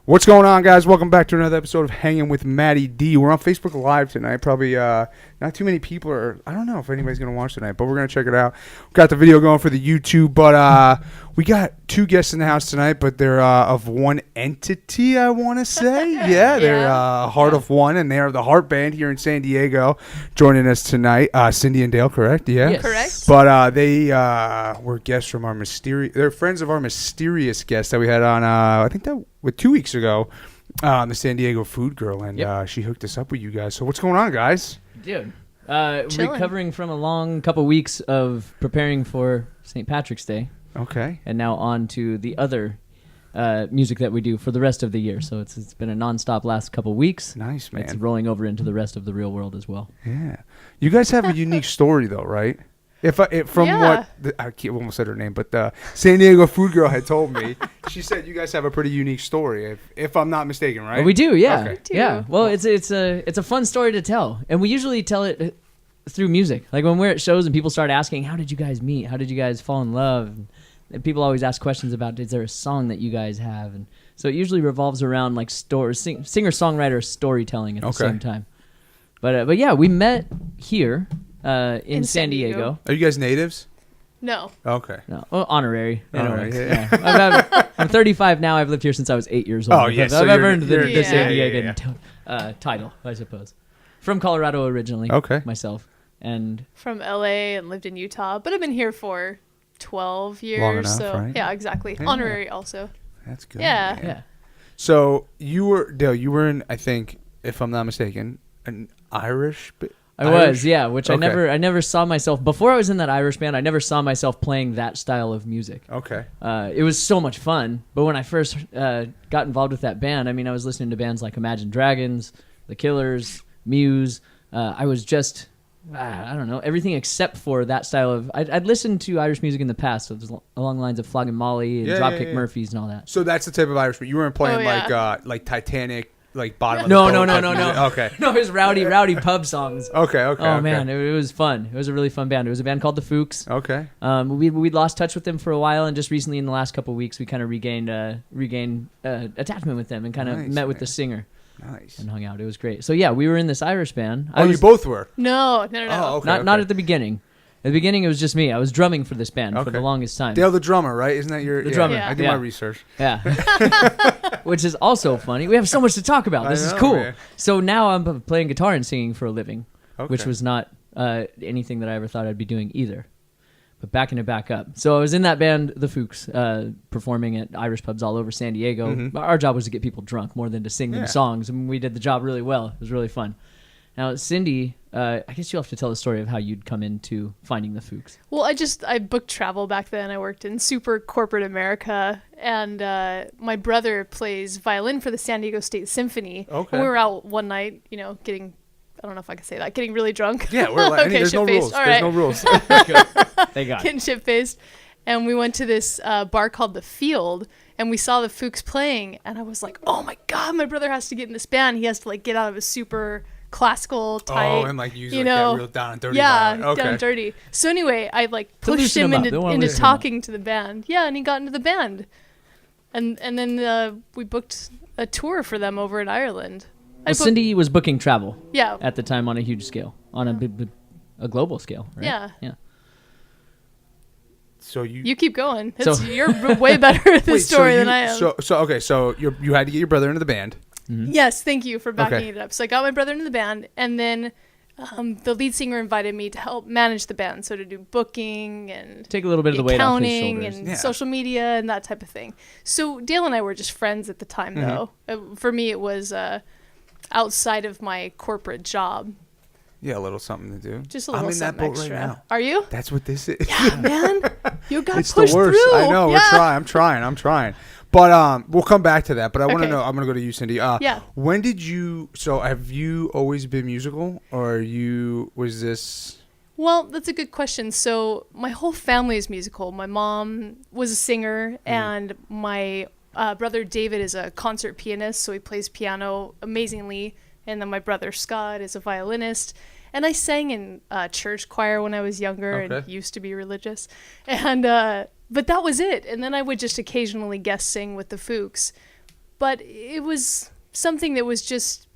What's going on, guys? Welcome back to another episode of Hangin with Matty D. We're on Facebook Live tonight. Probably not too many people are. I don't know if anybody's going to watch tonight, but we're going to check it out. We've got the video going for the YouTube, but we got two guests in the house tonight, but they're of one entity, I want to say. Yeah, they're Heart of One, and they're the Heart Band here in San Diego joining us tonight. Cindy and Dale, correct? Yeah. Yes. Correct. But they were guests from our mysterious... They're friends of our mysterious guest that we had on, I think that... 2 weeks ago, the San Diego Food Girl, and she hooked us up with you guys. So what's going on, guys? Dude, recovering from a long couple weeks of preparing for St. Patrick's Day. Okay. And now on to the other music that we do for the rest of the year. So it's been a nonstop last couple weeks. Nice, man. It's rolling over into the rest of the real world as well. Yeah. You guys have a unique story, though, right? I almost said her name, but the San Diego Food Girl had told me, she said you guys have a pretty unique story, if I'm not mistaken, right? Well, we do, yeah. Okay. We do. Yeah. Well, it's a fun story to tell, and we usually tell it through music. Like when we're at shows and people start asking, "How did you guys meet? How did you guys fall in love?" And people always ask questions about, "Is there a song that you guys have?" And so it usually revolves around like singer-songwriter storytelling at the same time. But yeah, we met here. In San Diego. Are you guys natives? No. Okay. No. Well, honorary. Yeah. I'm 35 now. I've lived here since I was 8 years old. Oh, yes. I've earned the San Diego title, I suppose. From Colorado originally. Okay. Myself. And from LA and lived in Utah, but I've been here for 12 years. Long enough, so right? Yeah, exactly. Yeah. Honorary also. That's good. Yeah. Man. Yeah. So Dale, you were in, I think, if I'm not mistaken, an Irish. I was, yeah, which I never saw myself, before I was in that Irish band, I never saw myself playing that style of music. Okay. It was so much fun, but when I first got involved with that band, I mean, I was listening to bands like Imagine Dragons, The Killers, Muse. I was just, I don't know, everything except for that style of, I'd listened to Irish music in the past, so it was along the lines of Flogging Molly and Dropkick Murphys and all that. So that's the type of Irish, but you weren't playing like Titanic, like bottom of the No. Okay. No, it was rowdy pub songs. Okay. Man, it was fun. It was a really fun band. It was a band called The Fooks. Okay. We'd lost touch with them for a while, and just recently in the last couple of weeks, we kind of regained attachment with them and kind of met with the singer. Nice. And hung out. It was great. So yeah, we were in this Irish band. You both were? No. Oh, okay. Not at the beginning. At the beginning, it was just me. I was drumming for this band for the longest time. Dale the drummer, right? Isn't that your... The drummer. Yeah. I did my research. Yeah. Which is also funny. We have so much to talk about. This is cool. Man. So now I'm playing guitar and singing for a living, which was not anything that I ever thought I'd be doing either. But backing it back up. So I was in that band, The Fooks, performing at Irish pubs all over San Diego. Mm-hmm. Our job was to get people drunk more than to sing them songs, and we did the job really well. It was really fun. Now, Cindy, I guess you'll have to tell the story of how you'd come into finding The Fooks. Well, I booked travel back then. I worked in super corporate America, and my brother plays violin for the San Diego State Symphony. Okay. And we were out one night, getting, I don't know if I can say that, getting really drunk. Yeah, we're like, there's no rules. All there's no rules. Thank God. Getting shit-faced. And we went to this bar called The Field, and we saw the Fooks playing, and I was like, oh my God, my brother has to get in this band. He has to get out of his super classical type. And use that real down and dirty. Yeah, down and dirty. So anyway, I pushed him into talking to the band. Yeah, and he got into the band. And then we booked a tour for them over in Ireland. Cindy was booking travel. Yeah. At the time on a huge scale, on a global scale, right? Yeah. Yeah. So you keep going. You're way better at this story than I am. So you had to get your brother into the band. Mm-hmm. Yes, thank you for backing it up. So I got my brother into the band, and then the lead singer invited me to help manage the band, so to do booking and take a little bit of the weight off his shoulders, and social media and that type of thing. So Dale and I were just friends at the time, though. For me, it was outside of my corporate job. Yeah, a little something to do. Just a little something extra. I'm in that boat right now. Are you? That's what this is. Yeah, man. You got pushed the worst. through. I know. Yeah. I'm trying. But we'll come back to that. But I want to know. I'm going to go to you, Cindy. Yeah. When did you? So have you always been musical, or was this? Well, that's a good question. So my whole family is musical. My mom was a singer, and my brother David is a concert pianist, so he plays piano amazingly. And then my brother Scott is a violinist. And I sang in church choir when I was younger and used to be religious. And but that was it. And then I would just occasionally guest sing with the Fooks. but it was something that was just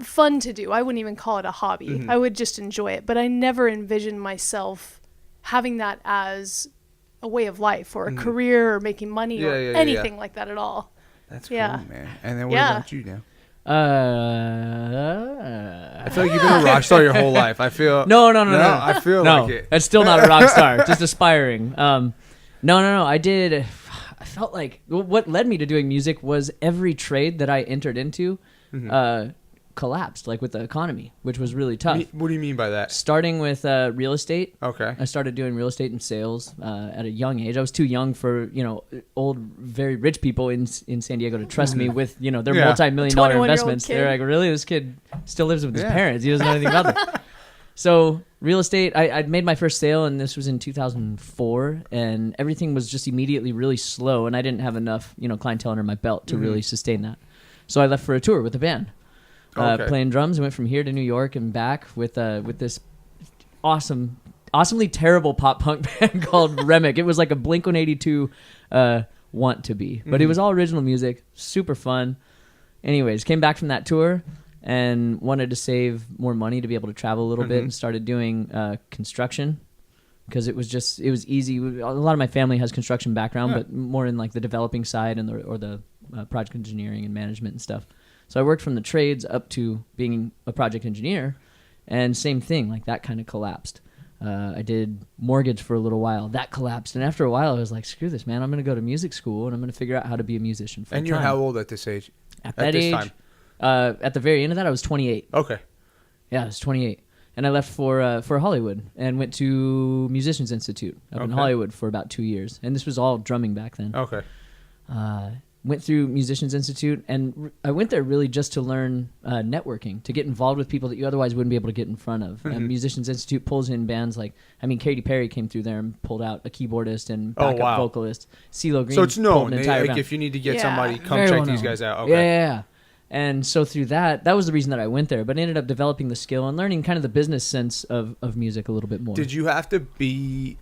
fun to do. I wouldn't even call it a hobby. Mm-hmm. I would just enjoy it, but I never envisioned myself having that as a way of life or a career or making money or anything like that at all. That's cool, man. And then what about you now? I feel like you've been a rock star your whole life. I feel no. I feel like it. That's still not a rock star. Just aspiring. No. I felt like what led me to doing music was every trade that I entered into collapsed, like with the economy, which was really tough. What do you mean by that? Starting with real estate. Okay. I started doing real estate and sales at a young age. I was too young for old, very rich people in San Diego to trust me with their multi-million-dollar investments. They're like, really, this kid still lives with his parents. He doesn't know anything about that. So real estate, I'd made my first sale, and this was in 2004, and everything was just immediately really slow, and I didn't have enough clientele under my belt to really sustain that. So I left for a tour with a band. Playing drums. I went from here to New York and back with this awesomely terrible pop punk band called Remick. It was like a Blink-182 want to be, but it was all original music, super fun. Anyways, came back from that tour and wanted to save more money to be able to travel a little bit, and started doing construction because it was easy. A lot of my family has construction background, but more in like the developing side and the project engineering and management and stuff. So I worked from the trades up to being a project engineer, and same thing, like that kind of collapsed. I did mortgage for a little while. That collapsed. And after a while, I was like, screw this, man. I'm going to go to music school, and I'm going to figure out how to be a musician full-time. And you're how old at this age? At that age, time? At the very end of that, I was 28. Okay. Yeah, I was 28. And I left for Hollywood and went to Musicians Institute up in Hollywood for about 2 years. And this was all drumming back then. Okay. Went through Musicians Institute, and I went there really just to learn networking, to get involved with people that you otherwise wouldn't be able to get in front of. And Musicians Institute pulls in bands like, Katy Perry came through there and pulled out a keyboardist and backup vocalist. CeeLo Green. So it's known. Like Band. If you need to get somebody, come Very check these guys out. Okay. Yeah. And so through that was the reason that I went there, but I ended up developing the skill and learning kind of the business sense of music a little bit more. Did you have to be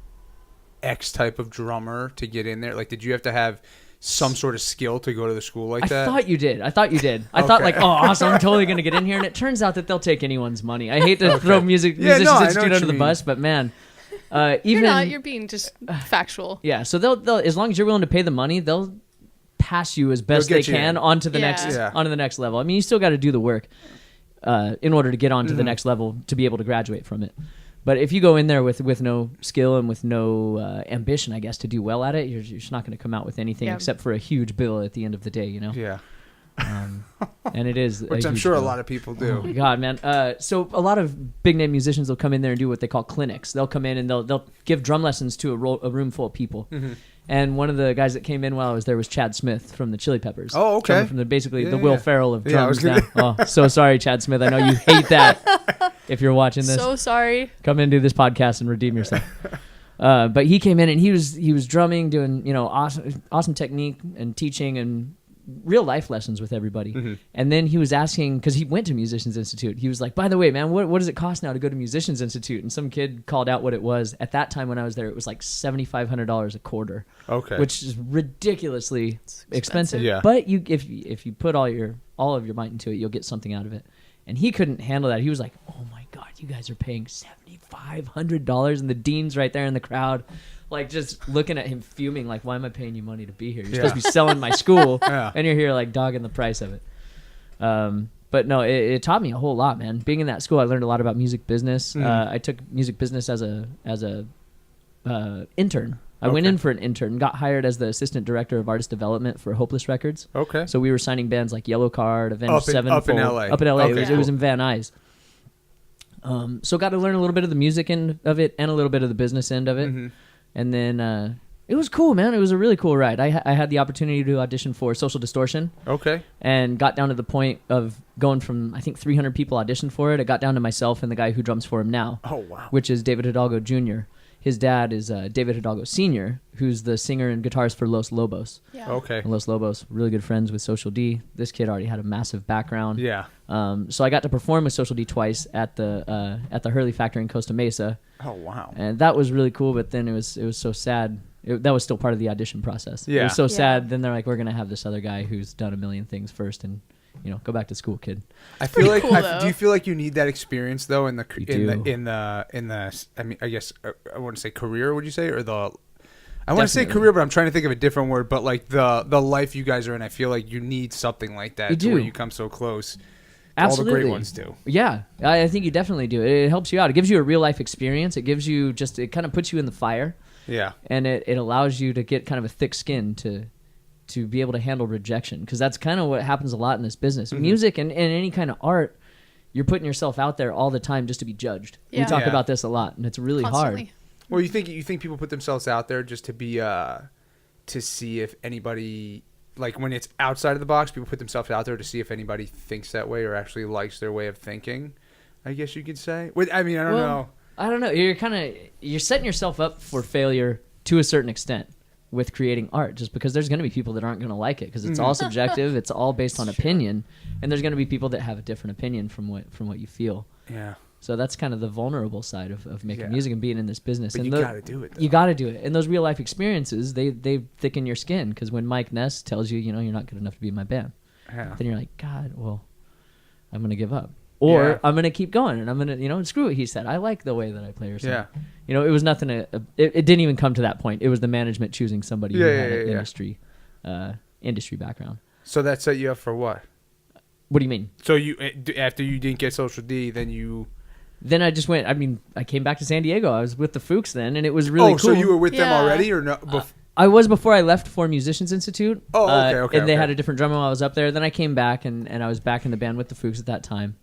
X type of drummer to get in there? Like, did you have to have some sort of skill to go to the school like that? I thought you did. I thought like, oh, awesome, I'm totally going to get in here. And it turns out that they'll take anyone's money. I hate to throw Musicians Institute under the bus, but man, you're being just factual. Yeah. So they'll, as long as you're willing to pay the money, they'll pass you as best they can onto the next level. I mean, you still got to do the work in order to get onto the next level to be able to graduate from it. But if you go in there with no skill and with no ambition, I guess, to do well at it, you're just not going to come out with anything except for a huge bill at the end of the day, Yeah. And it is, which I'm sure a lot of people do. Oh my God, man! So a lot of big name musicians will come in there and do what they call clinics. They'll come in and they'll give drum lessons to a room full of people. And one of the guys that came in while I was there was Chad Smith from the Chili Peppers. Oh, okay. From the Will Ferrell of drums. Oh, so sorry, Chad Smith. I know you hate that. If you're watching this, so sorry. Come in and do this podcast and redeem yourself. But he came in and he was drumming, doing awesome technique and teaching and real life lessons with everybody. And then he was asking, because he went to Musicians Institute, he was like, by the way, man, what does it cost now to go to Musicians Institute? And some kid called out what it was. At that time when I was there, it was like $7,500 a quarter. Okay. Which is ridiculously expensive. Yeah. But if you put all of your might into it, you'll get something out of it. And he couldn't handle that. He was like, oh my God, you guys are paying $7,500, and the dean's right there in the crowd, like just looking at him fuming, like, why am I paying you money to be here? You're supposed to be selling my school, and you're here like dogging the price of it. But no, it taught me a whole lot, man. Being in that school, I learned a lot about music business. I took music business as a intern. I went in for an intern, got hired as the assistant director of artist development for Hopeless Records. Okay. So we were signing bands like Yellow Card, Avenged Sevenfold. Up in LA. Okay. It was in Van Nuys. So got to learn a little bit of the music end of it and a little bit of the business end of it. And then it was cool, man. It was a really cool ride. I had the opportunity to audition for Social Distortion. Okay. And got down to the point of going from, I think, 300 people auditioned for it. It got down to myself and the guy who drums for him now. Oh, wow. Which is David Hidalgo Jr. His dad is David Hidalgo Sr., who's the singer and guitarist for Los Lobos. Yeah. Okay. And Los Lobos, really good friends with Social D. This kid already had a massive background. Yeah. So I got to perform with Social D twice at the Hurley Factory in Costa Mesa. Oh, wow. And that was really cool, but then it was so sad that was still part of the audition process. It was so sad. Then they're like, we're gonna have this other guy who's done a million things first, and go back to school, kid. I feel like. Cool, do you feel like you need that experience though in the I mean, I guess I want to say career. Would you say or the? I want to say career, but I'm trying to think of a different word. But like the life you guys are in, I feel like you need something like that to where you come so close. Absolutely. All the great ones do. Yeah, I think you definitely do. It helps you out. It gives you a real life experience. It gives you it kind of puts you in the fire. Yeah. And it allows you to get kind of a thick skin to be able to handle rejection, because that's kind of what happens a lot in this business. Music and any kind of art, you're putting yourself out there all the time just to be judged. We talk about this a lot, and it's really hard. Well, you think people put themselves out there just to be to see if anybody, like when it's outside of the box, people put themselves out there to see if anybody thinks that way or actually likes their way of thinking, I guess you could say. I mean, I don't know. I don't know. You're setting yourself up for failure to a certain extent with creating art, just because there's going to be people that aren't going to like it, because it's all subjective. It's all based on opinion, and there's going to be people that have a different opinion from what you feel. Yeah. So that's kind of the vulnerable side of making music and being in this business. But and you got to do it, though. You got to do it. And those real life experiences, they thicken your skin, because when Mike Ness tells you, you're not good enough to be in my band, then you're like, God, well, I'm going to give up. Or I'm going to keep going, and I'm going to, screw it, he said. I like the way that I play or something. Yeah. It was nothing, it didn't even come to that point. It was the management choosing somebody who had an industry background. So that set you up for what? What do you mean? So after you didn't get Social D, then I just went. I mean, I came back to San Diego. I was with the Fuchs then, and it was really cool. So you were with them already, or no? I was before I left for Musicians Institute. Oh, okay. And they had a different drummer while I was up there. Then I came back, and I was back in the band with the Fuchs at that time.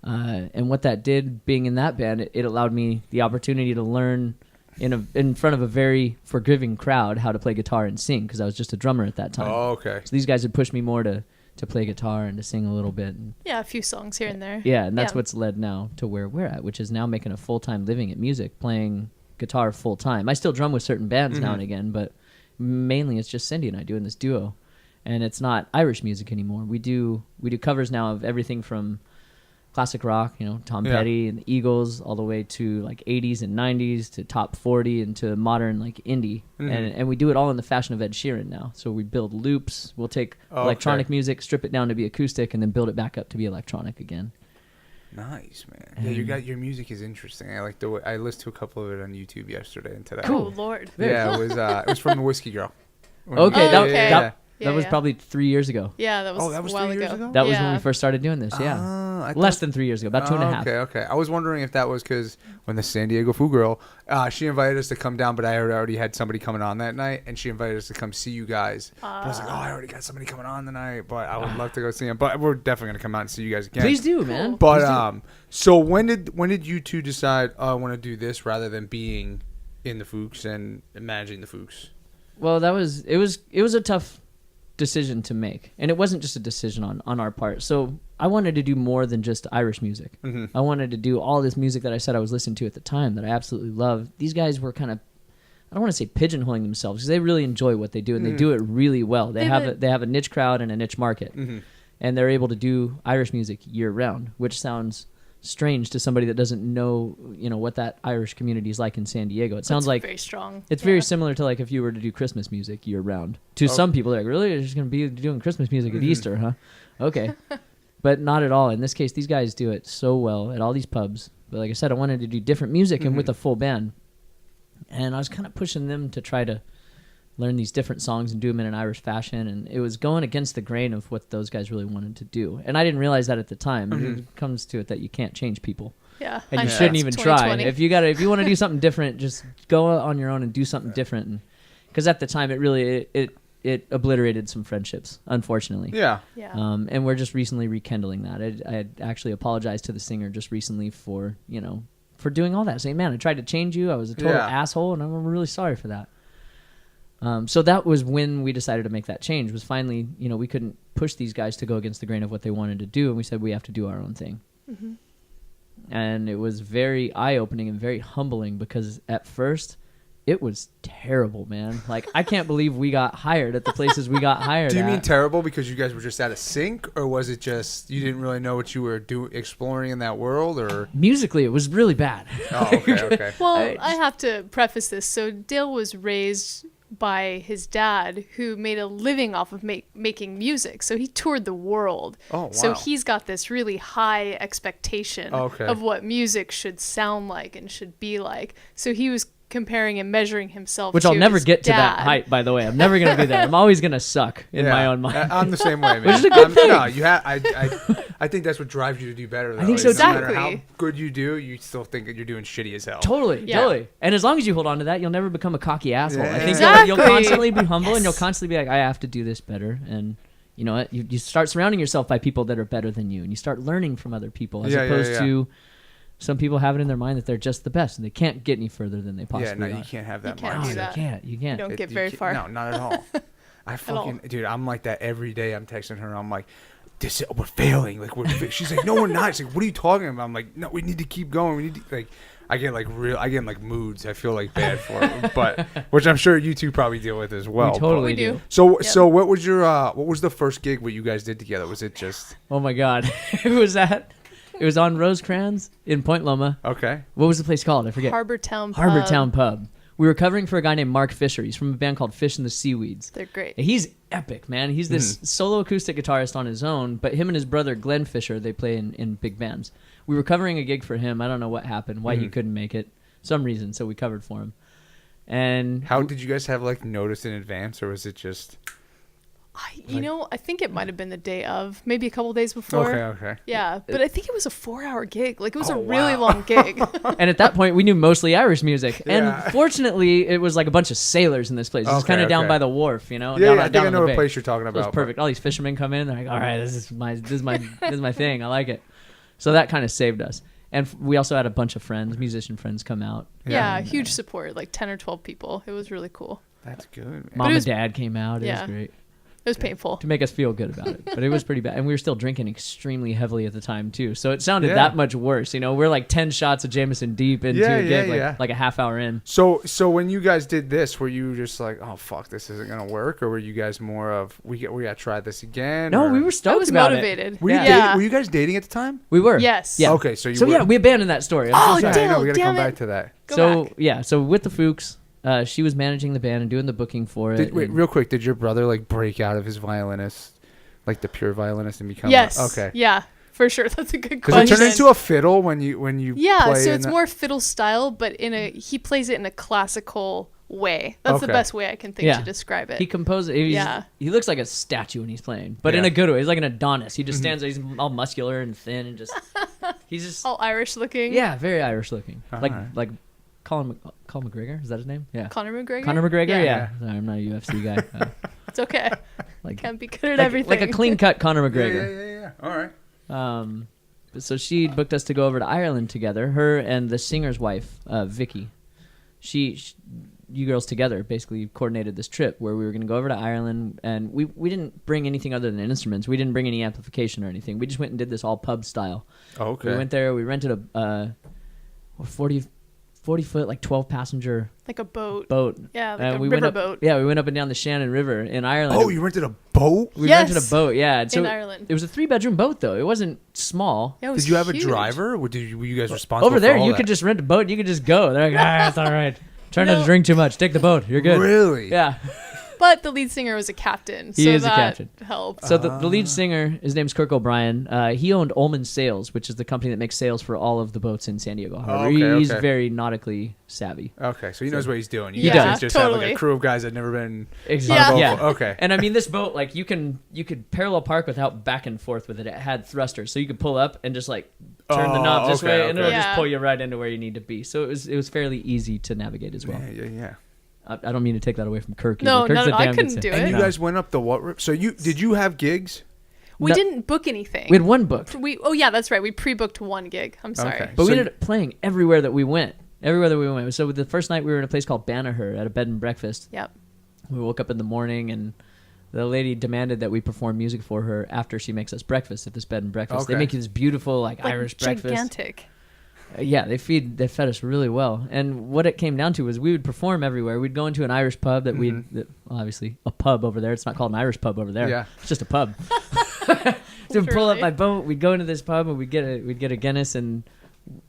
And what that did, being in that band, it allowed me the opportunity to learn in front of a very forgiving crowd how to play guitar and sing, because I was just a drummer at that time. Oh, okay. So these guys had pushed me more to play guitar and to sing a little bit. And a few songs here and there. Yeah, and that's what's led now to where we're at, which is now making a full-time living at music, playing guitar full-time. I still drum with certain bands now and again, but mainly it's just Cindy and I doing this duo. And it's not Irish music anymore. We do covers now of everything from classic rock, Tom Petty and the Eagles, all the way to like 80s and 90s to top 40 and to modern like indie. And we do it all in the fashion of Ed Sheeran now. So we build loops. We'll take electronic music, strip it down to be acoustic, and then build it back up to be electronic again. Nice, man. Yeah, your music is interesting. I like the way I listened to a couple of it on YouTube yesterday and today. Cool. Oh Lord. Yeah, it was from the Whiskey Girl. That was probably 3 years ago. Yeah, that was a while 3 years ago? That was when we first started doing this, Less than 3 years ago, about 2.5. Okay. I was wondering if that was because when the San Diego Foo Girl, she invited us to come down, but I already had somebody coming on that night, and she invited us to come see you guys. But I was like, I already got somebody coming on tonight, but I would love to go see them. But we're definitely going to come out and see you guys again. Please do, man. But so when did you two decide, I want to do this rather than being in the Fuchs and managing the Fuchs? Well, it was a tough decision to make, and it wasn't just a decision on our part. So I wanted to do more than just Irish music. I wanted to do all this music that I said I was listening to at the time that I absolutely loved. These guys were kind of, I don't want to say pigeonholing themselves, because they really enjoy what they do, and they do it really well. They have a niche crowd and a niche market, and they're able to do Irish music year round, which sounds strange to somebody that doesn't know, what that Irish community is like in San Diego. It sounds like very strong. It's very similar to like if you were to do Christmas music year round. To some people, they're like, really? You're just going to be doing Christmas music at Easter, huh? Okay. But not at all. In this case, these guys do it so well at all these pubs. But like I said, I wanted to do different music and with a full band. And I was kind of pushing them to try to learn these different songs and do them in an Irish fashion, and it was going against the grain of what those guys really wanted to do. And I didn't realize that at the time. It comes to it that you can't change people. Yeah, and you shouldn't even try. If you want to do something different, just go on your own and do something different. Because at the time, it really it obliterated some friendships, unfortunately. Yeah. And we're just recently rekindling that. I had actually apologized to the singer just recently for doing all that. Saying, man, I tried to change you. I was a total asshole, and I'm really sorry for that. So that was when we decided to make that change, was finally, we couldn't push these guys to go against the grain of what they wanted to do, and we said we have to do our own thing. And it was very eye-opening and very humbling, because at first it was terrible, man. Like, I can't believe we got hired at the places we got hired at. Do you mean terrible because you guys were just out of sync, or was it just you didn't really know what you were exploring in that world? Or musically, it was really bad. Oh, okay. Well, I have to preface this. So Dale was raised by his dad, who made a living off of making music. So he toured the world. Oh, wow. So he's got this really high expectation of what music should sound like and should be like. So he was comparing and measuring himself Which to I'll never his get to dad. that height, by the way. I'm never going to be there. I'm always going to suck in my own mind. I'm the same way, man. Which is a good thing. No, I think that's what drives you to do better. Though. I think so, No matter exactly. how good you do, you still think that you're doing shitty as hell. Totally, Yeah. totally. And as long as you hold on to that, you'll never become a cocky asshole. Yeah. I think Exactly. you'll constantly be humble, and you'll Yes. constantly be like, I have to do this better. And you know what? You start surrounding yourself by people that are better than you, and you start learning from other people, as opposed to some people have it in their mind that they're just the best, and they can't get any further than they possibly Yeah, no, are. you can't have that You can't mindset. do that. You can't. You don't get very far. No, not at all. I fucking, dude, I'm like that every day. I'm texting her. I'm like, we're failing. Like, she's like, no, we're not. She's like, what are you talking about? I'm like, no, we need to keep going. We need to, like, I get in like moods. I feel like bad for it, but which I'm sure you two probably deal with as well. We totally We do. do. So what was your what was the first gig what you guys did together? Was it just Oh my God. Who was that? It was on Rosecrans in Point Loma. okay? What was the place called? I forget. Harbortown Pub. We were covering for a guy named Mark Fisher. He's from a band called Fish and the Seaweeds. They're great. He's epic, man. He's this solo acoustic guitarist on his own, but him and his brother Glenn Fisher, they play in big bands. We were covering a gig for him. I don't know what happened, why he couldn't make it. Some reason, so we covered for him. And How did you guys have like notice in advance, or was it just I think it might have been the day of, maybe a couple days before. okay? Yeah, but I think it was a 4-hour gig. Like, it was a Oh, really wow. long gig. and at that point, we knew mostly Irish music. Yeah. And fortunately, it was like a bunch of sailors in this place. It was Okay, kind of down okay. by the wharf, you know. Yeah, down, I think down I on know the what bay. place you're talking It about. was perfect. All these fishermen come in. They're like, "All right, this is my thing. I like it." So that kind of saved us. And we also had a bunch of friends, musician friends, come out. Yeah, And, huge support, like 10 or 12 people. It was really cool. That's good. Man. Mom it was- and dad came out. It Yeah. was great It was painful. to make us feel good about it. But it was pretty bad. And we were still drinking extremely heavily at the time, too. So it sounded Yeah. that much worse. You know, we're like 10 shots of Jameson deep into a gig, like a half hour in. So when you guys did this, were you just like, oh fuck, this isn't gonna work, or were you guys more of we gotta try this again? No, or- we were I stoked was about motivated. it. Were you, Yeah. were you guys dating at the time? We were. Yes. Yeah. Okay, so you So were. yeah, we abandoned that story. I'm Oh, so sorry. I know, we gotta damn come it. back to that. Go back. So with the Fuchs, she was managing the band and doing the booking for it. Wait, and- real quick, did your brother like break out of his violinist, like the pure violinist, and become? Yes. Okay. Yeah, for sure. That's a good Because question. it turned into a fiddle when you Yeah, play so in it's the- more fiddle style, but he plays it in a classical way. That's the Okay. best way I can think Yeah. to describe it. He composed it. He looks like a statue when he's playing, but in Yeah. a good way. He's like an Adonis. He just stands there. He's all muscular and thin, and he's just All Irish looking. yeah, very Irish looking. All Like right. Colin McGregor. Is that his name? Yeah. Conor McGregor. Conor McGregor. Yeah. Yeah. Sorry, I'm not a UFC guy. It's okay. Like Can't be good at like, everything. like a clean cut Conor Yeah, McGregor. yeah. All right. So she booked us to go over to Ireland together. Her and the singer's wife, Vicky. You girls together basically coordinated this trip where we were going to go over to Ireland, and we didn't bring anything other than instruments. We didn't bring any amplification or anything. We just went and did this all pub style. Oh, okay. We went there. We rented a 40 foot, like 12 passenger like a boat. Yeah, like And a we went river up, boat. Yeah, we went up and down the Shannon River in Ireland. Oh, you rented a boat? We Yes. rented a boat, yeah. And so In Ireland. It was a 3-bedroom boat, though. It wasn't small. Yeah, it was Did you have huge. a driver? Were you guys responsible Over there, for all you that? could just rent a boat. You could just go. They're like, that's all right. Try not to drink too much. Take the boat. You're good. Really? Yeah. But the lead singer was a captain, so He is a that captain. helped. So the lead singer, his name's Kirk O'Brien. He owned Ullman Sails, which is the company that makes sails for all of the boats in San Diego Harbor. okay, He's okay. very nautically savvy. Okay, so he knows what he's doing. You He guys does. just have like Totally. a crew of guys that never been. Exactly. Yeah. Yeah. Okay. And I mean, this boat, like you could parallel park without back and forth with it. It had thrusters, so you could pull up and just like turn the knob this okay, way, and it'll okay. just Yeah. pull you right into where you need to be. So it was fairly easy to navigate as well. Yeah. I don't mean to take that away from Kirk. No, either. Kirk's no, a I damn good couldn't singer. do And it. you guys went up the what? So did you have gigs? We No. didn't book anything. We had one booked, Oh yeah, that's right. We pre-booked one gig. I'm sorry. Okay. but So we ended up playing everywhere that we went. So the first night we were in a place called Banagher at a bed and breakfast. Yep. We woke up in the morning and the lady demanded that we perform music for her after she makes us breakfast at this bed and breakfast. They Okay. make you this beautiful like Like Irish breakfast. gigantic. Yeah, they fed us really well. And what it came down to was we would perform everywhere. We'd go into an Irish pub that well, obviously a pub over there. It's not called an Irish pub over there. Yeah. It's just a pub. So we'd pull up Literally. my boat. We'd go into this pub and we'd get a Guinness and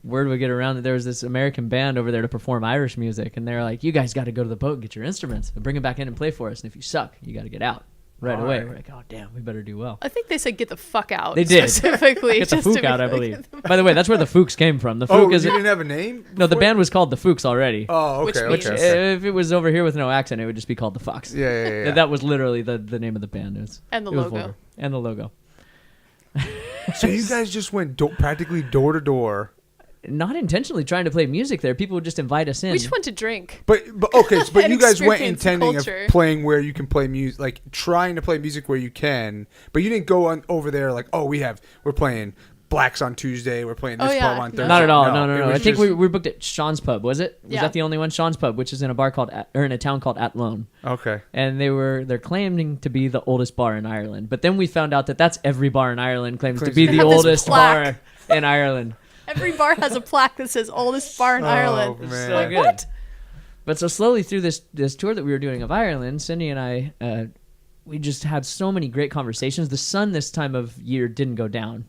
word would get around that there was this American band over there to perform Irish music, and they're like, "You guys got to go to the boat and get your instruments and bring them back in and play for us. And if you suck, you got to get out right away." We're like, "Oh damn, we better do well." I think they said get the fuck out. They did specifically. get the just to Fook be out, I like- believe. By the way, that's where the Fooks came from. The Oh, Fook you is didn't have a name? no. The before? band was called the Fooks already. Oh, Which okay. means- okay. If it was over here with no accent, it would just be called the Fox. Yeah. That was literally the name of the band. And the it was logo. vulgar. And the logo. So you guys just went practically door to door. Not intentionally trying to play music there. People would just invite us in. We just went to drink. But okay, but And you guys went experience intending culture. of playing where you can play music, like trying to play music where you can. But you didn't go on over there like, oh, we're playing Blacks on Tuesday. We're playing this Oh, yeah. pub on No. Thursday. Not at all. No. it was I think just- we booked at Sean's Pub. Was it? Was Yeah. that the only one? Sean's Pub, which is in a bar called in a town called Athlone. Okay. And they're claiming to be the oldest bar in Ireland. But then we found out that that's every bar in Ireland claims to be They the have this oldest plaque. bar in Ireland. Every bar has a plaque that says oldest bar in Ireland. man. So Like, good. what? But so slowly through this tour that we were doing of Ireland, Cindy and I, we just had so many great conversations. The sun this time of year didn't go down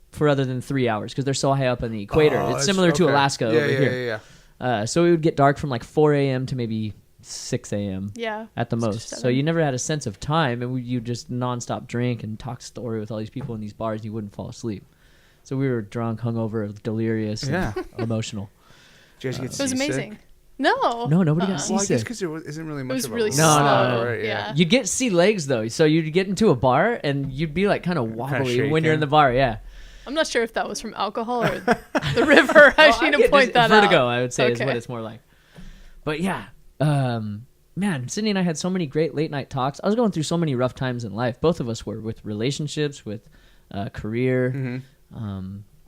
for other than 3 hours because they're so high up on the equator. Oh, it's similar to okay. Alaska over here. Yeah. So it would get dark from like 4 a.m. to maybe 6 a.m. Yeah. at the Six or most. So seven. you never had a sense of time, and you just nonstop drink and talk story with all these people in these bars, and you wouldn't fall asleep. So we were drunk, hungover, delirious, and emotional. Did you guys get It was seasick? amazing. No. No, nobody got Well, I seasick. guess because there isn't really much was of a really lot, slow. right? Yeah. You get sea legs though, so you'd get into a bar and you'd be like kind of wobbly when you're shaking. in the bar. Yeah, I'm not sure if that was from alcohol or the river. I need to point that vertigo, out. I would say, is Okay. what it's more like. But yeah, man, Sydney and I had so many great late night talks. I was going through so many rough times in life. Both of us were with relationships, with career.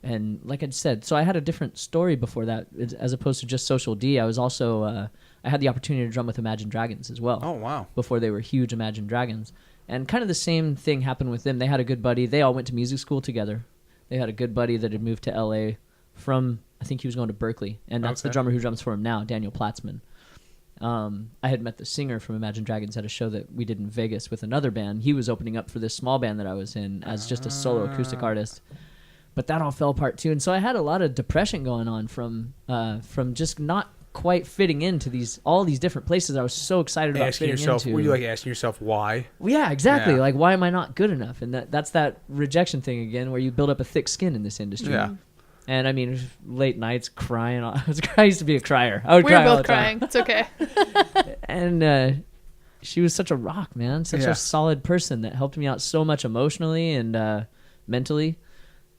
And like I said, so I had a different story before that, as opposed to just Social D. I was also I had the opportunity to drum with Imagine Dragons as well. Oh wow! Before they were huge Imagine Dragons, and kind of the same thing happened with them. They had a good buddy. They all went to music school together. They had a good buddy that had moved to L.A. from, I think he was going to Berkeley, and that's the drummer who drums for him now, Daniel Platzman. I had met the singer from Imagine Dragons at a show that we did in Vegas with another band. He was opening up for this small band that I was in as just a solo acoustic artist. But that all fell apart too, and so I had a lot of depression going on from just not quite fitting into all these different places I was so excited about Asking fitting yourself, into. were you like asking yourself why? Well, yeah, exactly. Yeah. Like, why am I not good enough? And that's that rejection thing again, where you build up a thick skin in this industry. Yeah. And I mean, late nights crying. I used to be a crier. I would We were cry all the both time. crying. It's okay. And she was such a rock, man. Such Yeah. a solid person that helped me out so much emotionally and mentally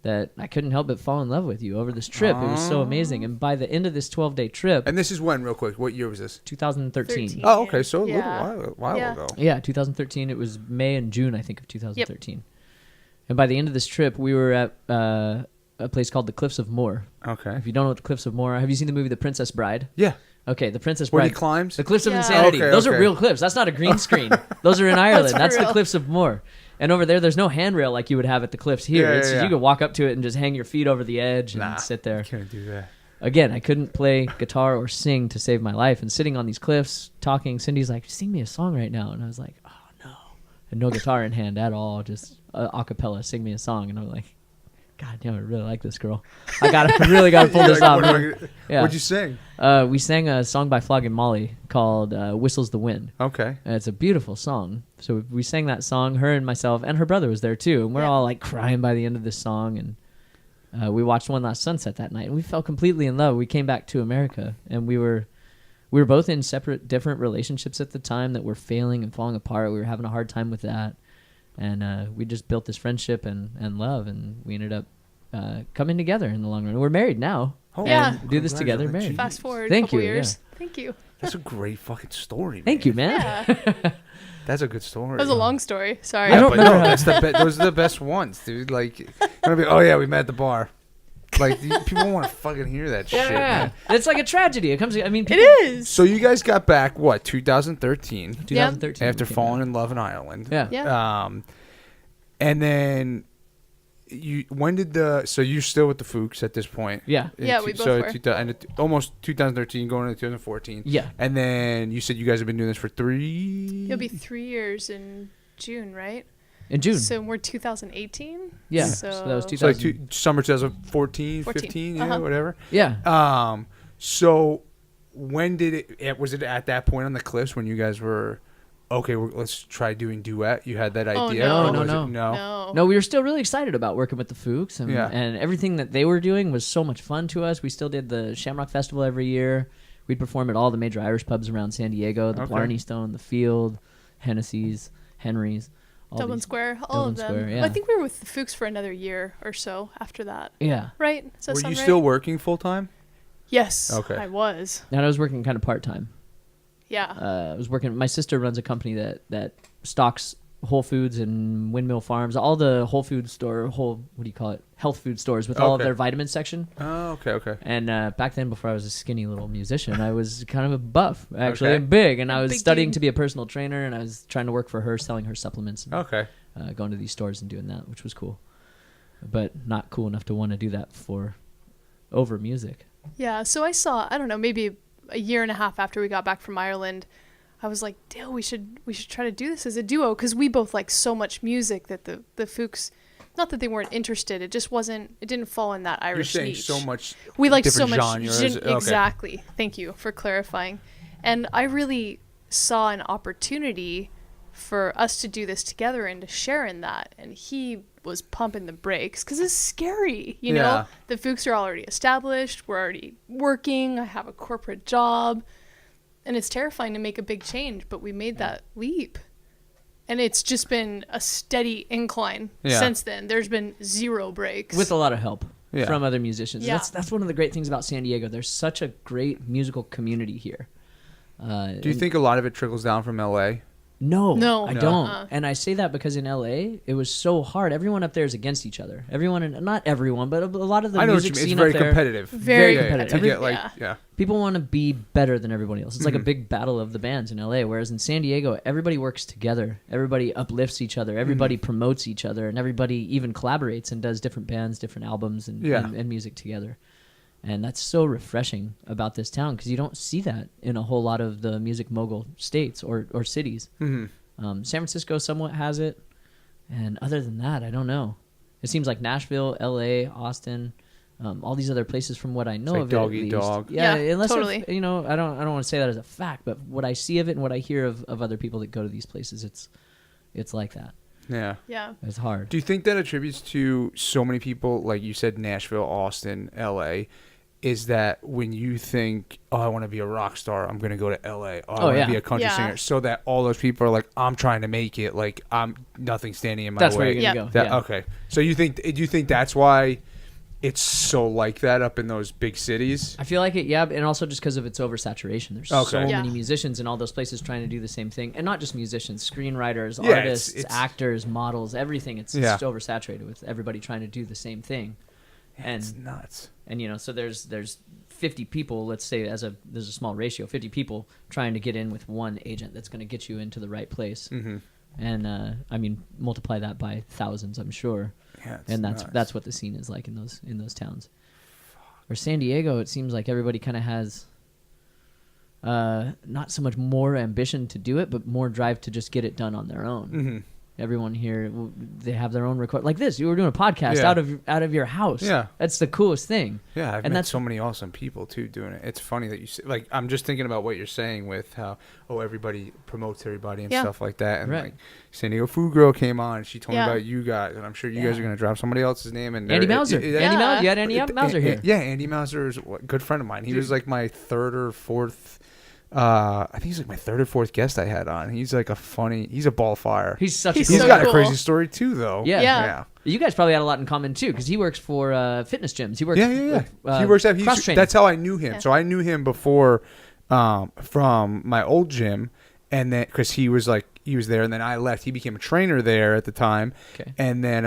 that I couldn't help but fall in love with you over this trip. It was so amazing. And by the end of this 12-day trip, And this is when, real quick, what year was this? 2013. 13. Oh, okay, so a Yeah. little while Yeah. ago. Yeah, 2013. It was May and June, I think, of 2013. And by the end of this trip, we were at a place called the Cliffs of Moher. Okay. If you don't know what the Cliffs of Moher are, have you seen the movie The Princess Bride? Yeah. Okay, The Princess Where Bride. he climbs? The Cliffs of Yeah. Insanity. Okay, Those are okay. real cliffs. That's not a green screen. Those are in Ireland. for That's the real. Cliffs of Moher. And over there's no handrail like you would have at the cliffs here. Yeah, It's yeah, just, yeah. you could walk up to it and just hang your feet over the edge and Nah, sit there. Can't do that. Again, I couldn't play guitar or sing to save my life. And sitting on these cliffs talking, Cindy's like, sing me a song right now. And I was like, oh, no. And no guitar in hand at all, just a cappella, sing me a song. And I'm like, God damn, I really like this girl. Really got to pull this off. man. Yeah. What'd you sing? We sang a song by Flogging Molly called Whistles the Wind. Okay. And it's a beautiful song. So we sang that song, her and myself, and her brother was there too. And we're all like crying by the end of this song. And we watched One Last Sunset that night, and we fell completely in love. We came back to America, and we were both in separate, different relationships at the time that were failing and falling apart. We were having a hard time with that. And we just built this friendship and love, and we ended up coming together in the long run. We're married now. Oh, Yeah. And do this together, married. Congratulations. Fast forward Thank a couple you, years. Thank you. That's a great fucking story. Thank you, man. Yeah. That's a good story. That was a long story. Sorry. I don't but remember no, how- that's those are the best ones, dude. Like, you're gonna be, oh yeah, we met at the bar. Like, people want to fucking hear that shit, man. It's like a tragedy. It comes. I mean, It people, is. So you guys got back, what, 2013? 2013 After we came falling back. in love in Ireland. Yeah. Yeah. And then so you're still with the Fooks at this point? Yeah. Yeah, we both so were. almost 2013 going into 2014. Yeah. And then you said you guys have been doing this for 3 It'll be 3 years in June, right? In June. So we're 2018. Yeah. So that was So like summer 2014, 15, yeah, whatever. Yeah. So when did it? Was it at that point on the cliffs when you guys were? Okay, let's try doing duet. You had that idea? No. We were still really excited about working with the Fuchs, and everything that they were doing was so much fun to us. We still did the Shamrock Festival every year. We'd perform at all the major Irish pubs around San Diego, the Blarney Stone, the Field, Hennessy's, Henry's. Dublin Square, all of them. Square, yeah. I think we were with the Fuchs for another year or so after that. Yeah. Right? Does that were sound you right? still working full time? Yes. Okay. I was. And I was working kind of part-time. Yeah. I was working. My sister runs a company that stocks Whole Foods and Windmill Farms, all the Whole Food store, health food stores with all of their vitamin section. Oh, okay. And back then, before I was a skinny little musician, I was kind of a buff, actually, and big. And I was studying to be a personal trainer, and I was trying to work for her, selling her supplements. And, going to these stores and doing that, which was cool, but not cool enough to want to do that over music. Yeah. So I saw, I don't know, maybe a year and a half after we got back from Ireland, I was like, Dale, we should try to do this as a duo, because we both like so much music that the Fuchs, not that they weren't interested, it just wasn't, it didn't fall in that Irish You're saying niche. so much we like different so much genres. Exactly. Thank you for clarifying. And I really saw an opportunity for us to do this together and to share in that, and he was pumping the brakes because it's scary, you know. The Fuchs are already established, we're already working, I have a corporate job, and it's terrifying to make a big change, but we made that leap, and it's just been a steady incline since then. There's been zero breaks, with a lot of help from other musicians. That's one of the great things about San Diego. There's such a great musical community here. Do you think a lot of it trickles down from LA? No, I don't. And I say that because in LA, it was so hard. Everyone up there is against each other. Not everyone, but a lot of the music scene it's up there. competitive. Very competitive. To get People want to be better than everybody else. It's like a big battle of the bands in LA, whereas in San Diego, everybody works together. Everybody uplifts each other. Everybody promotes each other, and everybody even collaborates and does different bands, different albums, and music together. And that's so refreshing about this town, because you don't see that in a whole lot of the music mogul states or cities. San Francisco somewhat has it, and other than that, I don't know. It seems like Nashville, L.A., Austin, all these other places, from what I know of it, dog at eat least. dog. Yeah, unless totally. I don't want to say that as a fact, but what I see of it and what I hear of other people that go to these places, it's like that. Yeah. It's hard. Do you think that attributes to so many people, like you said, Nashville, Austin, L.A., is that when you think, oh, I want to be a rock star, I'm going to go to L.A. I want to be a country singer, so that all those people are like, I'm trying to make it, like I'm nothing standing in my way. That's where you're going to go. Okay. So do you think that's why it's so like that up in those big cities? I feel like it, and also just because of its oversaturation. There's so many musicians in all those places trying to do the same thing, and not just musicians, screenwriters, artists, actors, models, everything. It's just oversaturated with everybody trying to do the same thing. And it's nuts. And so there's 50 people, let's say there's a small ratio, 50 people trying to get in with one agent that's going to get you into the right place. And I mean, multiply that by thousands, I'm sure. And that's what the scene is like in those towns. Or San Diego, it seems like everybody kind of has not so much more ambition to do it, but more drive to just get it done on their own. Everyone here, they have their own record. Like this, you were doing a podcast out of your house. Yeah, that's the coolest thing. Yeah, I've met so many awesome people too doing it. It's funny that you say, like, I'm just thinking about what you're saying with how everybody promotes everybody and stuff like that. And like San Diego Food Girl came on, she told me about you guys, and I'm sure you guys are gonna drop somebody else's name. And Andy Mauser. You had Andy Mauser here. Yeah, Andy Mauser is a good friend of mine. He was like my third or fourth. I think he's like my third or fourth guest I had on. He's like he's a ball of fire. He's got cool. a crazy story too, though. Yeah. You guys probably had a lot in common too, because he works for fitness gyms. He works. He works at cross-training. That's how I knew him. So I knew him before from my old gym, and then because he was there, and then I left. He became a trainer there at the time, and then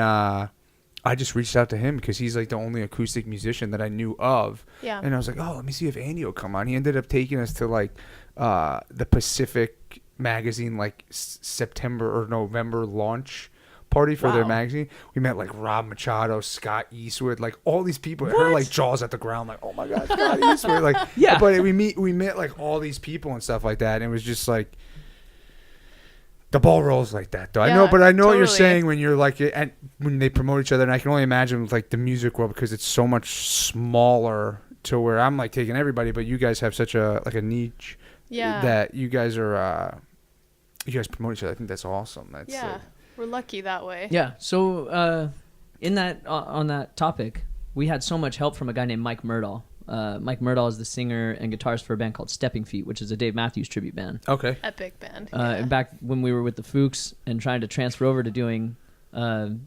I just reached out to him because he's like the only acoustic musician that I knew of. Yeah. And I was like, oh, let me see if Andy will come on. He ended up taking us to like the Pacific magazine, like September or November launch party for their magazine. We met like Rob Machado, Scott Eastwood, like all these people. Her like jaws at the ground, like, oh my God, Scott Eastwood. Like, but we met like all these people and stuff like that. And it was just like, the ball rolls like that, though. Yeah, I know, but I know what you're totally. saying when you're like, and when they promote each other, and I can only imagine with like the music world because it's so much smaller to where I'm like taking everybody, but you guys have such a like a niche that you guys are, you guys promote each other. I think that's awesome. That's we're lucky that way. Yeah. So in that on that topic, we had so much help from a guy named Mike Murdahl. Mike Murdahl is the singer and guitarist for a band called Stepping Feet, which is a Dave Matthews tribute band. Okay. Epic band. And back when we were with the Fuchs and trying to transfer over to doing